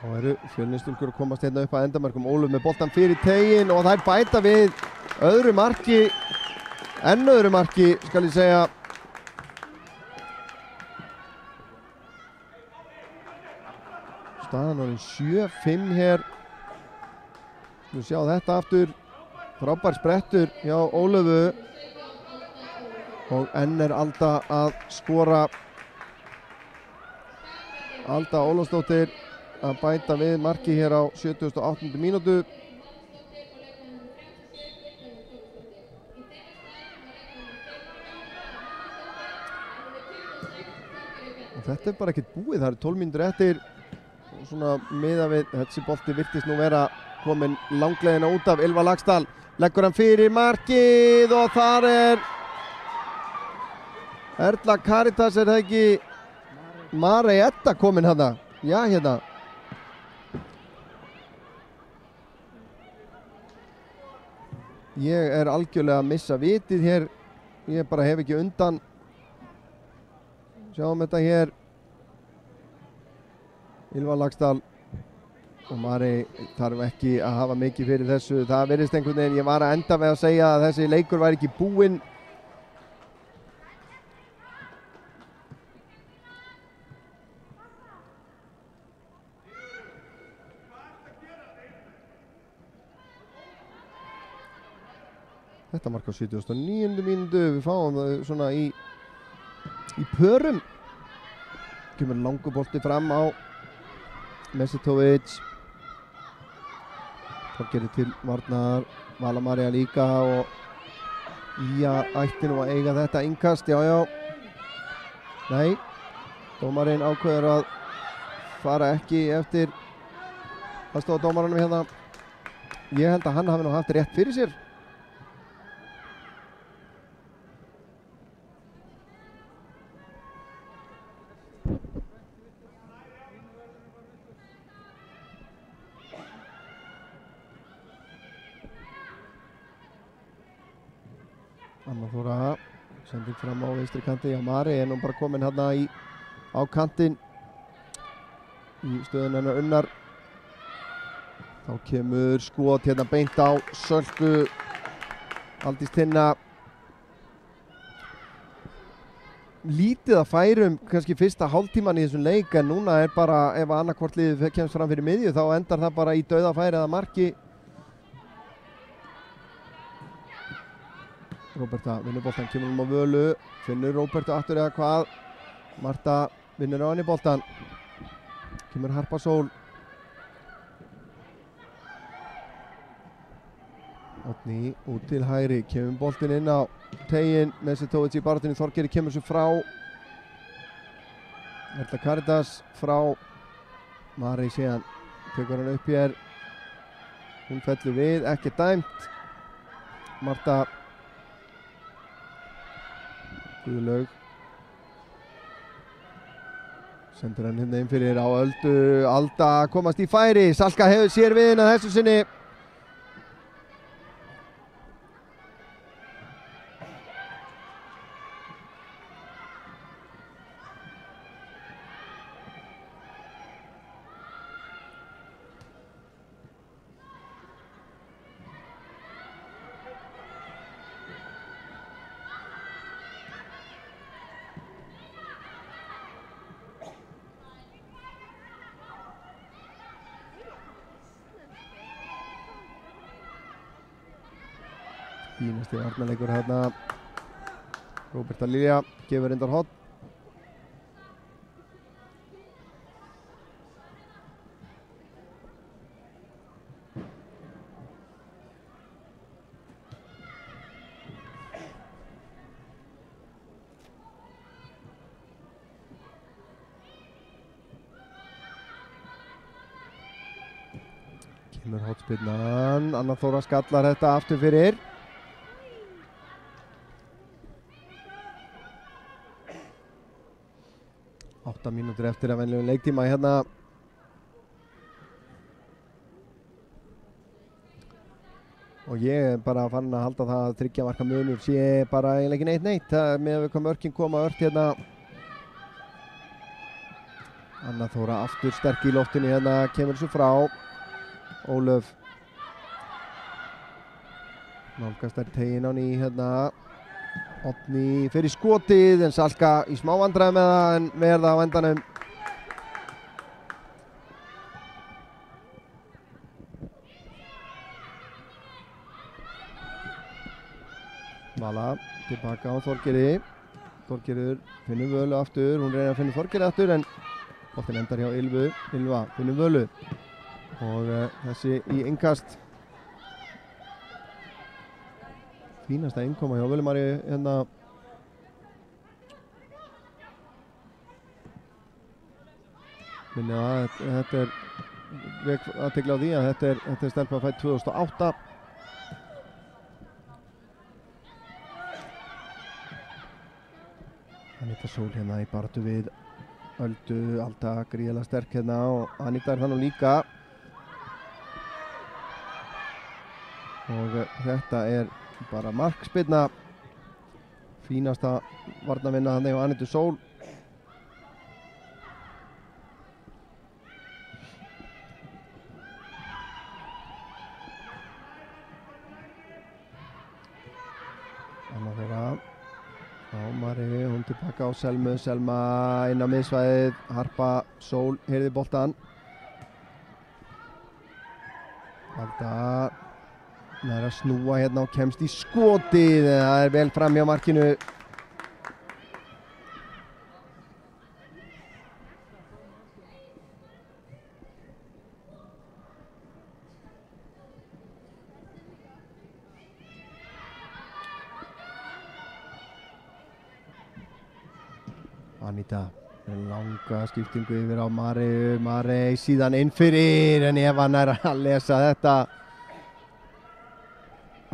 Þá eru Fjölnisstúlkur að komast hérna upp að endamarkum. Ólöf með boltan fyrir tegin og þær bæta við öðru marki, enn öðru marki skal ég segja. Staðan orðin 7-5 hér. Við sjá þetta aftur, frábær sprettur hjá Ólöfu og enn er Alda að skora. Alda Ólafsdóttir að bæta við marki hér á 78. mínútu. Og þetta er bara ekkert búið, það eru 12 mínútur eftir og svona miðað við þessi bolti virtist nú vera komin langleiðina út af. Ylva Laxdal leggur hann fyrir markið og þar er Erla Karitas, er það ekki Marey Edda komin hérna? Já, hérna. Ég er algjörlega að missa vitið hér, ég bara hef ekki undan. Sjáum þetta hér. Ylva Laxdal og Marey þarf ekki að hafa mikið fyrir þessu. Það virðist einhvern veginn, ég var að enda við að segja að þessi leikur væri ekki búinn. Þetta mark á 79. mínútu, við fáum það svona í pörum. Kemur langur bolti fram á Mesitovic. Þorgeir til varnar, Vala María líka og Ía ætti nú að eiga þetta innkast, já. Nei, dómarinn ákveður að fara ekki eftir aðstofadómaranum hérna. Ég held að hann hafi nú haft rétt fyrir sér. Anna Þóra sendir fram á vinstri kanti. Já, Mari er nú bara komin hérna á kantinn í stöðun hennar Unnar. Þá kemur skot hérna beint á Sölku. Aldís Tinna. Lítið að færum kannski fyrsta hálftíman í þessum leik, en núna er bara, ef annarkvort liðið kemst fram fyrir miðju, þá endar það bara í dauðafæri eða marki. Róberta vinnur boltan, kemur á völu, finnur Róberta aftur eða hvað. Marta vinnur á henni boltan. Kemur Harpa Sól. Oddný út til hægri, kemur boltin inn á teginn. Mesitovic í baráttunni, Þorgeir kemur svo frá. Erla Karitas frá. Mari síðan tekur hann upp hér. Hún fellur við, ekki dæmt. Marta Guðlaug sendur hann hérna inn fyrir á Öldu. Alda komast í færi, Salka hefur sér við henni að þessu sinni. Fínasti varnarleikur hérna. Róberta Lilja gefur reyndar horn. Kemur hornspyrnan, Anna Þóra skallar þetta aftur fyrir. 8 mínútur eftir að venjulegum leiktíma hérna. Og ég er bara farin að halda það að 3 marka munur sé bara eiginlega ekki neitt. Með að við hvað mörkin koma ört hérna. Anna Þóra aftur sterk í loftinu hérna, kemur svo frá. Ólöf nálgast þær teginn á ný hérna. Oddný fyrir skotið, en Salka í smá vandræði með það, en verða á endanum. Vala tilbaka á Þorgeiri. Þorgeirur finnur Völu aftur, hún reynir að finna Þorgeiri aftur, en boltinn endar hjá Ylvu. Ylva finnur Völu og þessi í innkast. Fínasta innkoma hjá Völu Mari hérna. Minni að þetta er vek athygli á því að þetta er stelpa fædd 2008. Anita Sól hérna í baráttu við Öldu. Alda gríðarlega sterk hérna og Anita er það nú líka. Og þetta er bara markspyrna. Fínasta varnarvinna þannig á Anitu Sól. Anna Þóra á Mari, hún tilbaka á Selmu. Selma inn á miðsvæðið. Harpa Sól heyrði boltan. Alda Það að snúa hérna og kemst í skotið. Það vel fram hjá markinu. Anita langa skiptingu yfir á Marey. Marey síðan inn fyrir, en Eva nær að lesa þetta.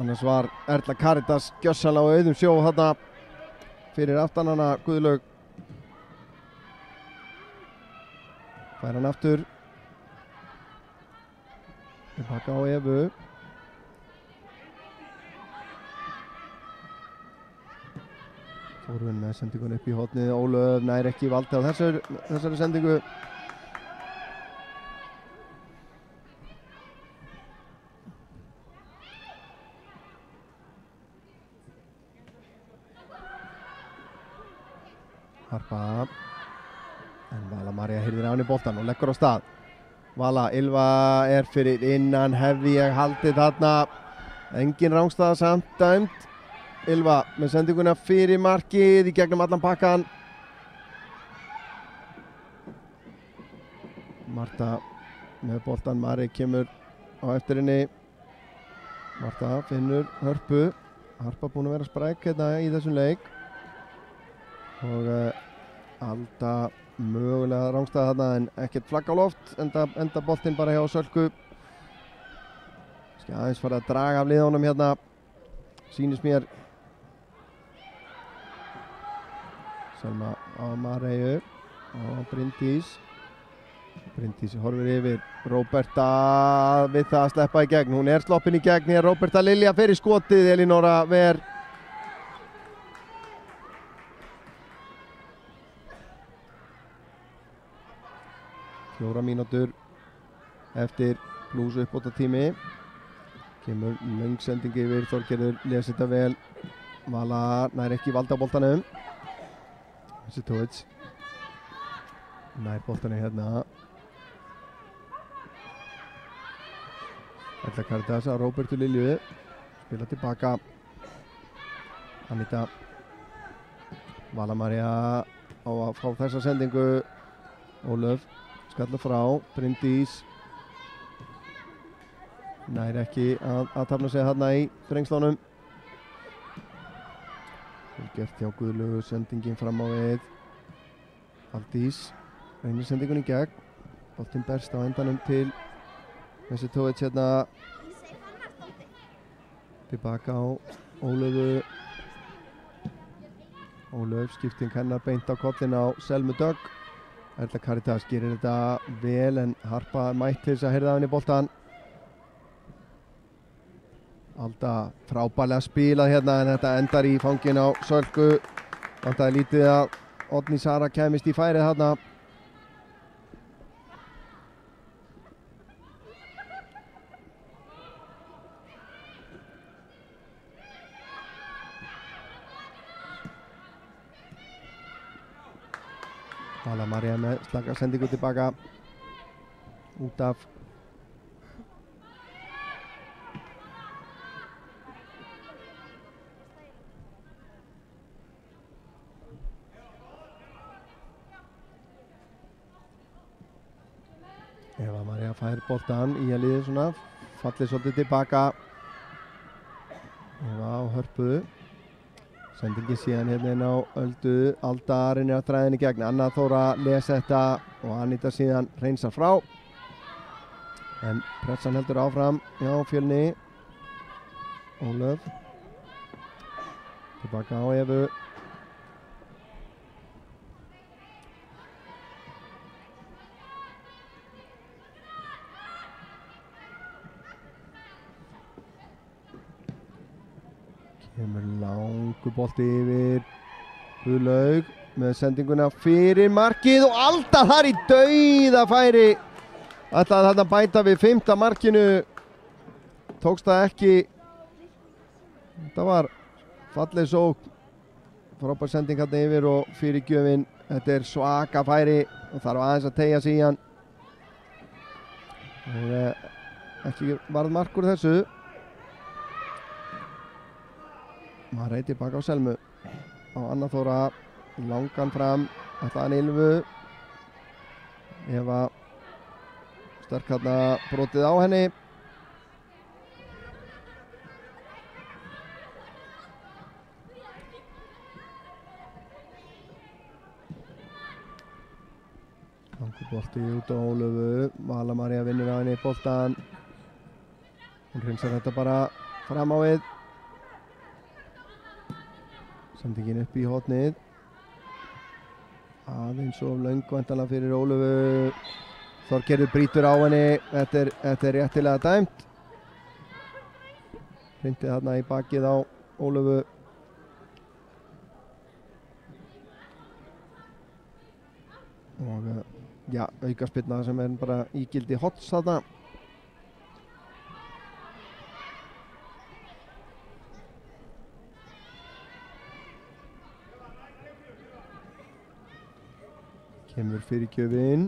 Annars var Erla Karitas gjörsamlega á auðum sjó þarna fyrir aftan hana Guðlaug. Fær hann aftur. Tilbaka á Evu. Þórunn með sendingun upp í hornið. Ólöf nær ekki valdi á þessari sendingu. Harpa. En Vala María hirðir á henni boltan og leggur á stað. Vala, Ylva er fyrir innan, hefði ég haldið þarna. Engin rangstaða samt dæmt. Ylva með sendinguna fyrir markið í gegnum allan pakkan. Marta með boltan, Marey kemur á eftir henni. Marta finnur Hörpu. Harpa búin að vera spræk hérna í þessum leik. Og Alda mögulega rangstæða þarna en ekkert flagg á loft. Enda boltinn bara hjá Sölku. Skal aðeins fara að draga af liðunum hérna. Sýnist mér. Selma á Mareyju og Bryndís. Bryndís horfir yfir Róberta við það að sleppa í gegn. Hún er sloppin í gegn. Hér Róberta Lilja fyrir skotið. Elinóra Ver. Fjóra mínútur eftir blús uppbótartími. Kemur löng sending yfir. Þorgerður lesi þetta vel. Vala nær ekki valda boltanum. Sitovic nær boltanum hérna. Erla Karitas á Róbertu Lilju. Spila tilbaka. Anita. Vala María á að fá þessa sendingu. Ólöf skalla frá. Bryndís nær ekki að tafna sig þarna í þrengslánum. Gert hjá Guðlaugu, sendingin fram á við. Aldís reynir sendingun í gegn. Boltinn berst á endanum til Sitovic hérna. Tilbaka á Ólöfu. Ólöf skipting hennar beint á kollin á Selmu Dögg. Erla Karitas gerir þetta vel en Harpa mætt til þess að hirða af henni boltan. Alda frábærlega spilað hérna en þetta endar í fangin á Sölku. Vantaði lítið að Oddný Sara kæmist í færið þarna. Vala María með slaka sendingu tilbaka út af Eva María fær boltan í að liði svona, fallið svolítið tilbaka. Eva á Hörpu. Sendingi síðan hérna inn á Öldu. Alda reynir að draga henni í gegn. Anna Þóra lesa þetta og Anita síðan hreinsar frá. En pressan heldur áfram hjá Fjölni. Ólöf. Tilbaka á Evu. Kemur langur bolti yfir Guðlaug með sendinguna fyrir markið og Alda þar í dauðafæri. Ætlaði þarna bæta við 5. markinu. Tókst það ekki. Þetta var falleg sókn. Frábær sending hérna yfir og fyrir gjöfin. Þetta er svaka færi og þarf aðeins að teygja sig í hann. Og ekki varð mark úr þessu. Marey tilbaka á Selmu á Anna Þóra, langan fram ætlaðan Ylfu. Eva sterk hérna, brotið á henni. Bolti út á Ólöfu, Vala María vinnur á henni boltan. Hún hreinsar þetta bara fram á við. Sendingin upp í hornið. Aðeins of löng væntanlega fyrir Ólöfu. Þorgerður brýtur á henni, þetta er réttilega dæmt. Hrindið þarna í bakið á Ólöfu. Og já, aukaspyrna sem er bara ígildi hots þarna. Kemur fyrirgjöfin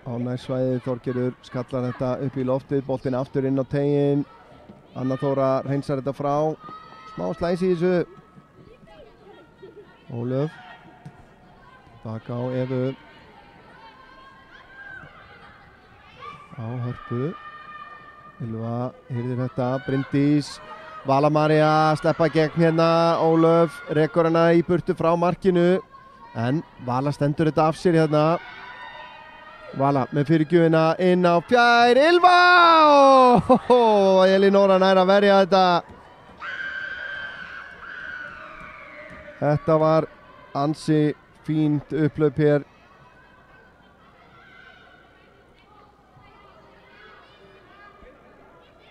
á nærsvæðið. Þorgerður skallar þetta upp í loftið, boltinn aftur inn á teiginn. Anna Þóra hreinsar þetta frá. Smá slæs í þessu. Ólöf baka á Evu. Á Hörpu. Ylva hirðir þetta, Bryndís. Vala María sleppa gegn hérna. Ólöf rekur hana í burtu frá markinu. En Vala stendur þetta af sér hérna. Vala með fyrirgjöfina inn á fjær. Ylva! Elinóra nær að verja þetta. Þetta var ansi fínt upplaup hér.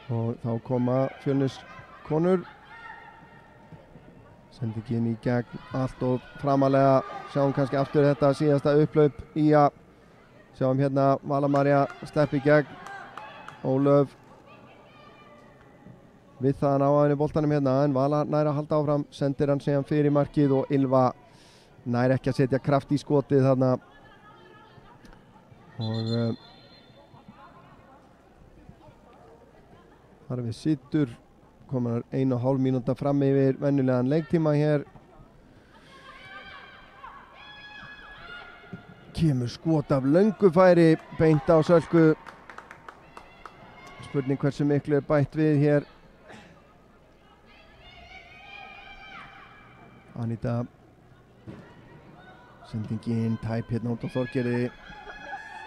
Og þá koma Fjölniskonur. Sendingin í gegn allt og framalega. Sjáum kannski aftur þetta síðasta upplaup í að sjáum hérna Vala María sleppi í gegn. Ólöf við það ná að henni boltanum hérna, en Vala nær að halda áfram, sendir hann síðan fyrir markið og Ylva nær ekki að setja kraft í skotið þarna. Og þar við sittur, komar 1,5 mínúta fram yfir venjulegan leiktíma hér. Kemur skot af löngu færi beint á Sölku. Spurning hversu miklu er bætt við hér. Anita. Sendingin tæp hérna út á Þorgerði.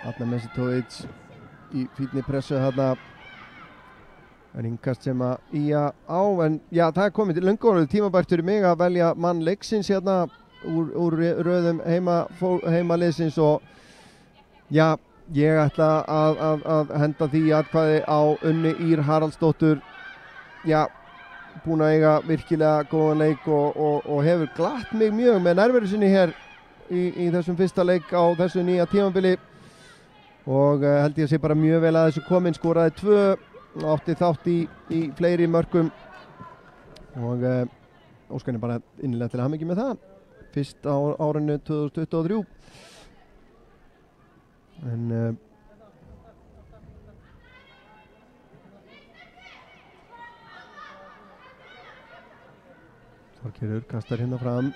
Adna Mesitovic í fínni pressu hérna. En yngast sem að ía á, en já, það er komið til löngu tímabært fyrir mig að velja mann leiksins hérna úr röðum heimaliðsins og já, ég ætla að henda því atkvæði á Unni Ýr Haraldsdóttur. Já, búin að eiga virkilega góðan leik og hefur glatt mig mjög með nærveru sinni hér í þessum fyrsta leik á þessu nýja tímabili og held ég að sé bara mjög vel að þessu komin, skoraði 2 og átti þátt í fleiri mörkum og óskar henni bara innilega til hamingju með það fyrst á árinu 2023 en Þorgerður kastar hérna fram,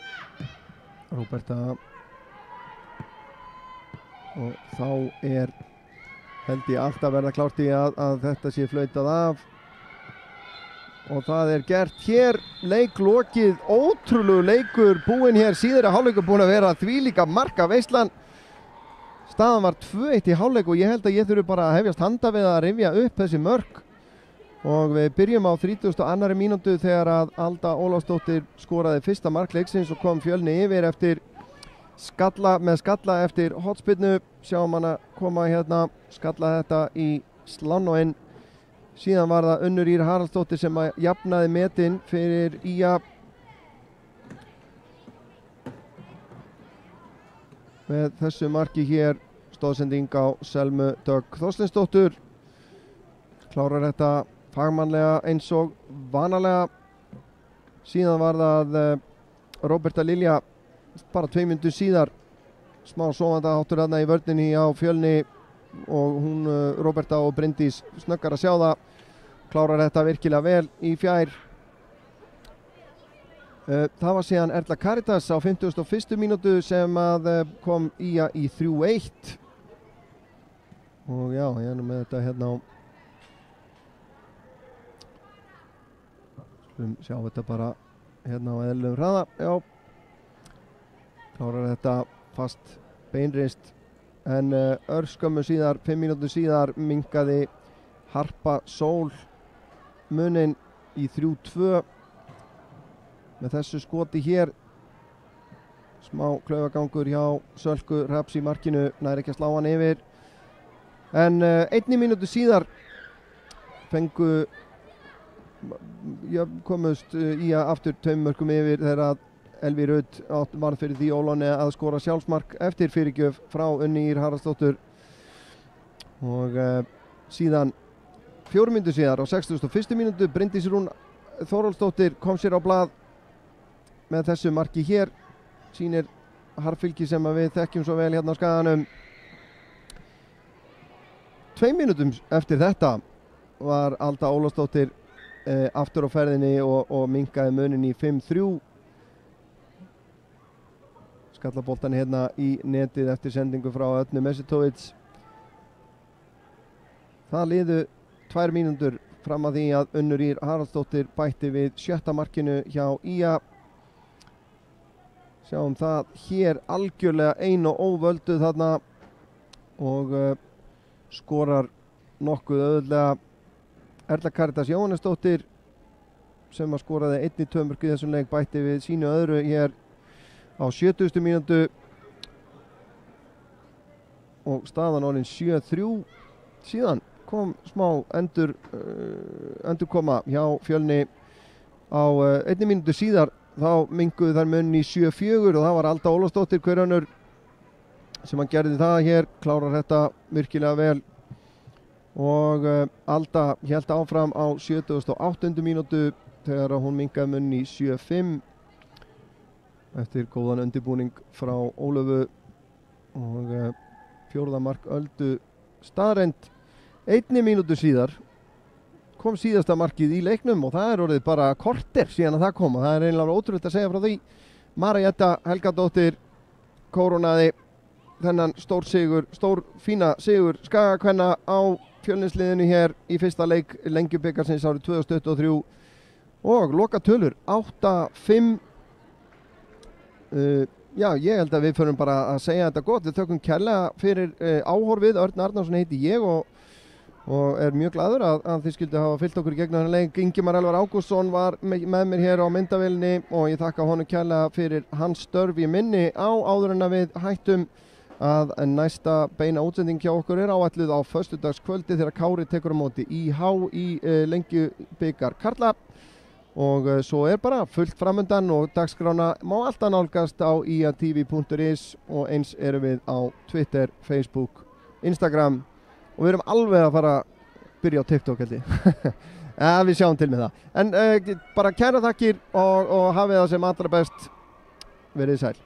Róberta og þá held ég alltaf verða klárt í að þetta sé flautað af og það er gert hér. Leiklokið, ótrúlegu leikur búinn hér, síðari hálfleikur búinn að vera þvílíka marka veislan. Staðan var 2-1 í hálfleik og ég held að ég þurfi bara að hefjast handa við að rifja upp þessi mörk og við byrjum á 32. mínútu þegar að Alda Ólafsdóttir skoraði fyrsta mark leiksins og kom Fjölni yfir eftir skalla eftir hotspinnu. Sjáum hana koma hérna, skalla þetta í slánóinn. Síðan var það Unnur Ýr Haraldsdóttir sem að jafnaði metin fyrir ÍA með þessu marki hér. Stóðsending á Selmu Dögg Þorsteinsdóttur, klárar þetta fagmannlega eins og vanalega. Síðan var það Róberta Lilja bara 2 mínútur síðar, smá sofanda háttur þarna í vörninni á Fjölni og hún Róberta og Bryndís snöggar að sjá það, klárar þetta virkilega vel í fjær Það var síðan Erla Caritas á 51. mínútu sem að kom Ía í 3-1 og já, ég er nú með þetta hérna á skulum sjá þetta bara hérna á eðlilegum hraða, já klárar þetta fast beinrist en örskömmu síðar, 5 mínútur síðar minnkaði Harpa Sól muninn í 3-2 með þessu skoti hér smá klaufagangur hjá Sölku Hrafns í markinu, nær ekki að slá hann yfir en 1 mínútu síðar komust Ía aftur 2 mörkum yfir þegar Elvi Rudd varð fyrir því Ólóni að skora sjálfsmark eftir fyrirgjöf frá Unni Ýr Haraldsdóttur og síðan 4 mínútur síðar á 61. mínútu Bryndís Rún Þórólfsdóttir kom sér á blað með þessu marki hér sýnir harðfylgi sem við þekkjum svo vel hérna á Skaganum 2 mínútum eftir þetta var Alda Ólafsdóttir aftur á ferðinni og minnkaði munin í 5-3 skallaboltan hérna í netið eftir sendingu frá Ödnu Mesitovic það liðu 2 mínútur fram að því að Unnur Ýr Haraldsdóttir bætti við 7. markinu hjá Ía sjáum það hér algjörlega ein og óvölduð þarna og skorar nokkuð auðvitað Erla Caritas Jóhannesdóttir sem að skoraði 1-2 mörk í þessum leik bætti við sínu öðru hér á 70. mínútu og staðan orðin 7-3 síðan kom smá endurkoma hjá Fjölni á 1 mínútu síðar þá minnkuðu þær munn í 7-4 og það var Alda Ólafsdóttir hver önnur sem hann gerði það hér klárar þetta virkilega vel og Alda hélt áfram á 78. mínútu þegar hún minnkaði munn í 7-5 eftir góðan undirbúning frá Ólöfu og 4. mark Öldu staðreynd 1 mínútu síðar kom síðasta markið í leiknum og það orðið bara korter síðan að það kom og það eiginlega ótrúlegt að segja frá því Marjetta Helgadóttir kórónaði þennan stór fína sigur Skagakvenna á Fjölnisliðinu hér í fyrsta leik Lengjubikarsins árið 2023 og loka tölur 8-5 já, ég held að við förum bara að segja þetta gott við þökkum kærlega fyrir áhorfið Örn Arnarsson heiti ég og er mjög glaður að þið skildu hafa fylgt okkur í gegnum þennan leik. Ingimar Elvar Ágústsson var með mér hér á myndavélinni og ég þakka honum kærlega fyrir hans störf í minni áður en að við hættum að næsta beina útsending hjá okkur áætluð á föstudagskvöldi þegar Kári tekur á móti IH í Lengjubikar karla og svo bara fullt framundan og dagskrána má alltaf nálgast á iatv.is og eins erum við á Twitter, Facebook, Instagram og við erum alveg að fara að byrja á TikTok held ég. Við sjáum til með það. En bara kæra þakkir og hafið það sem allra best. Verið sæl.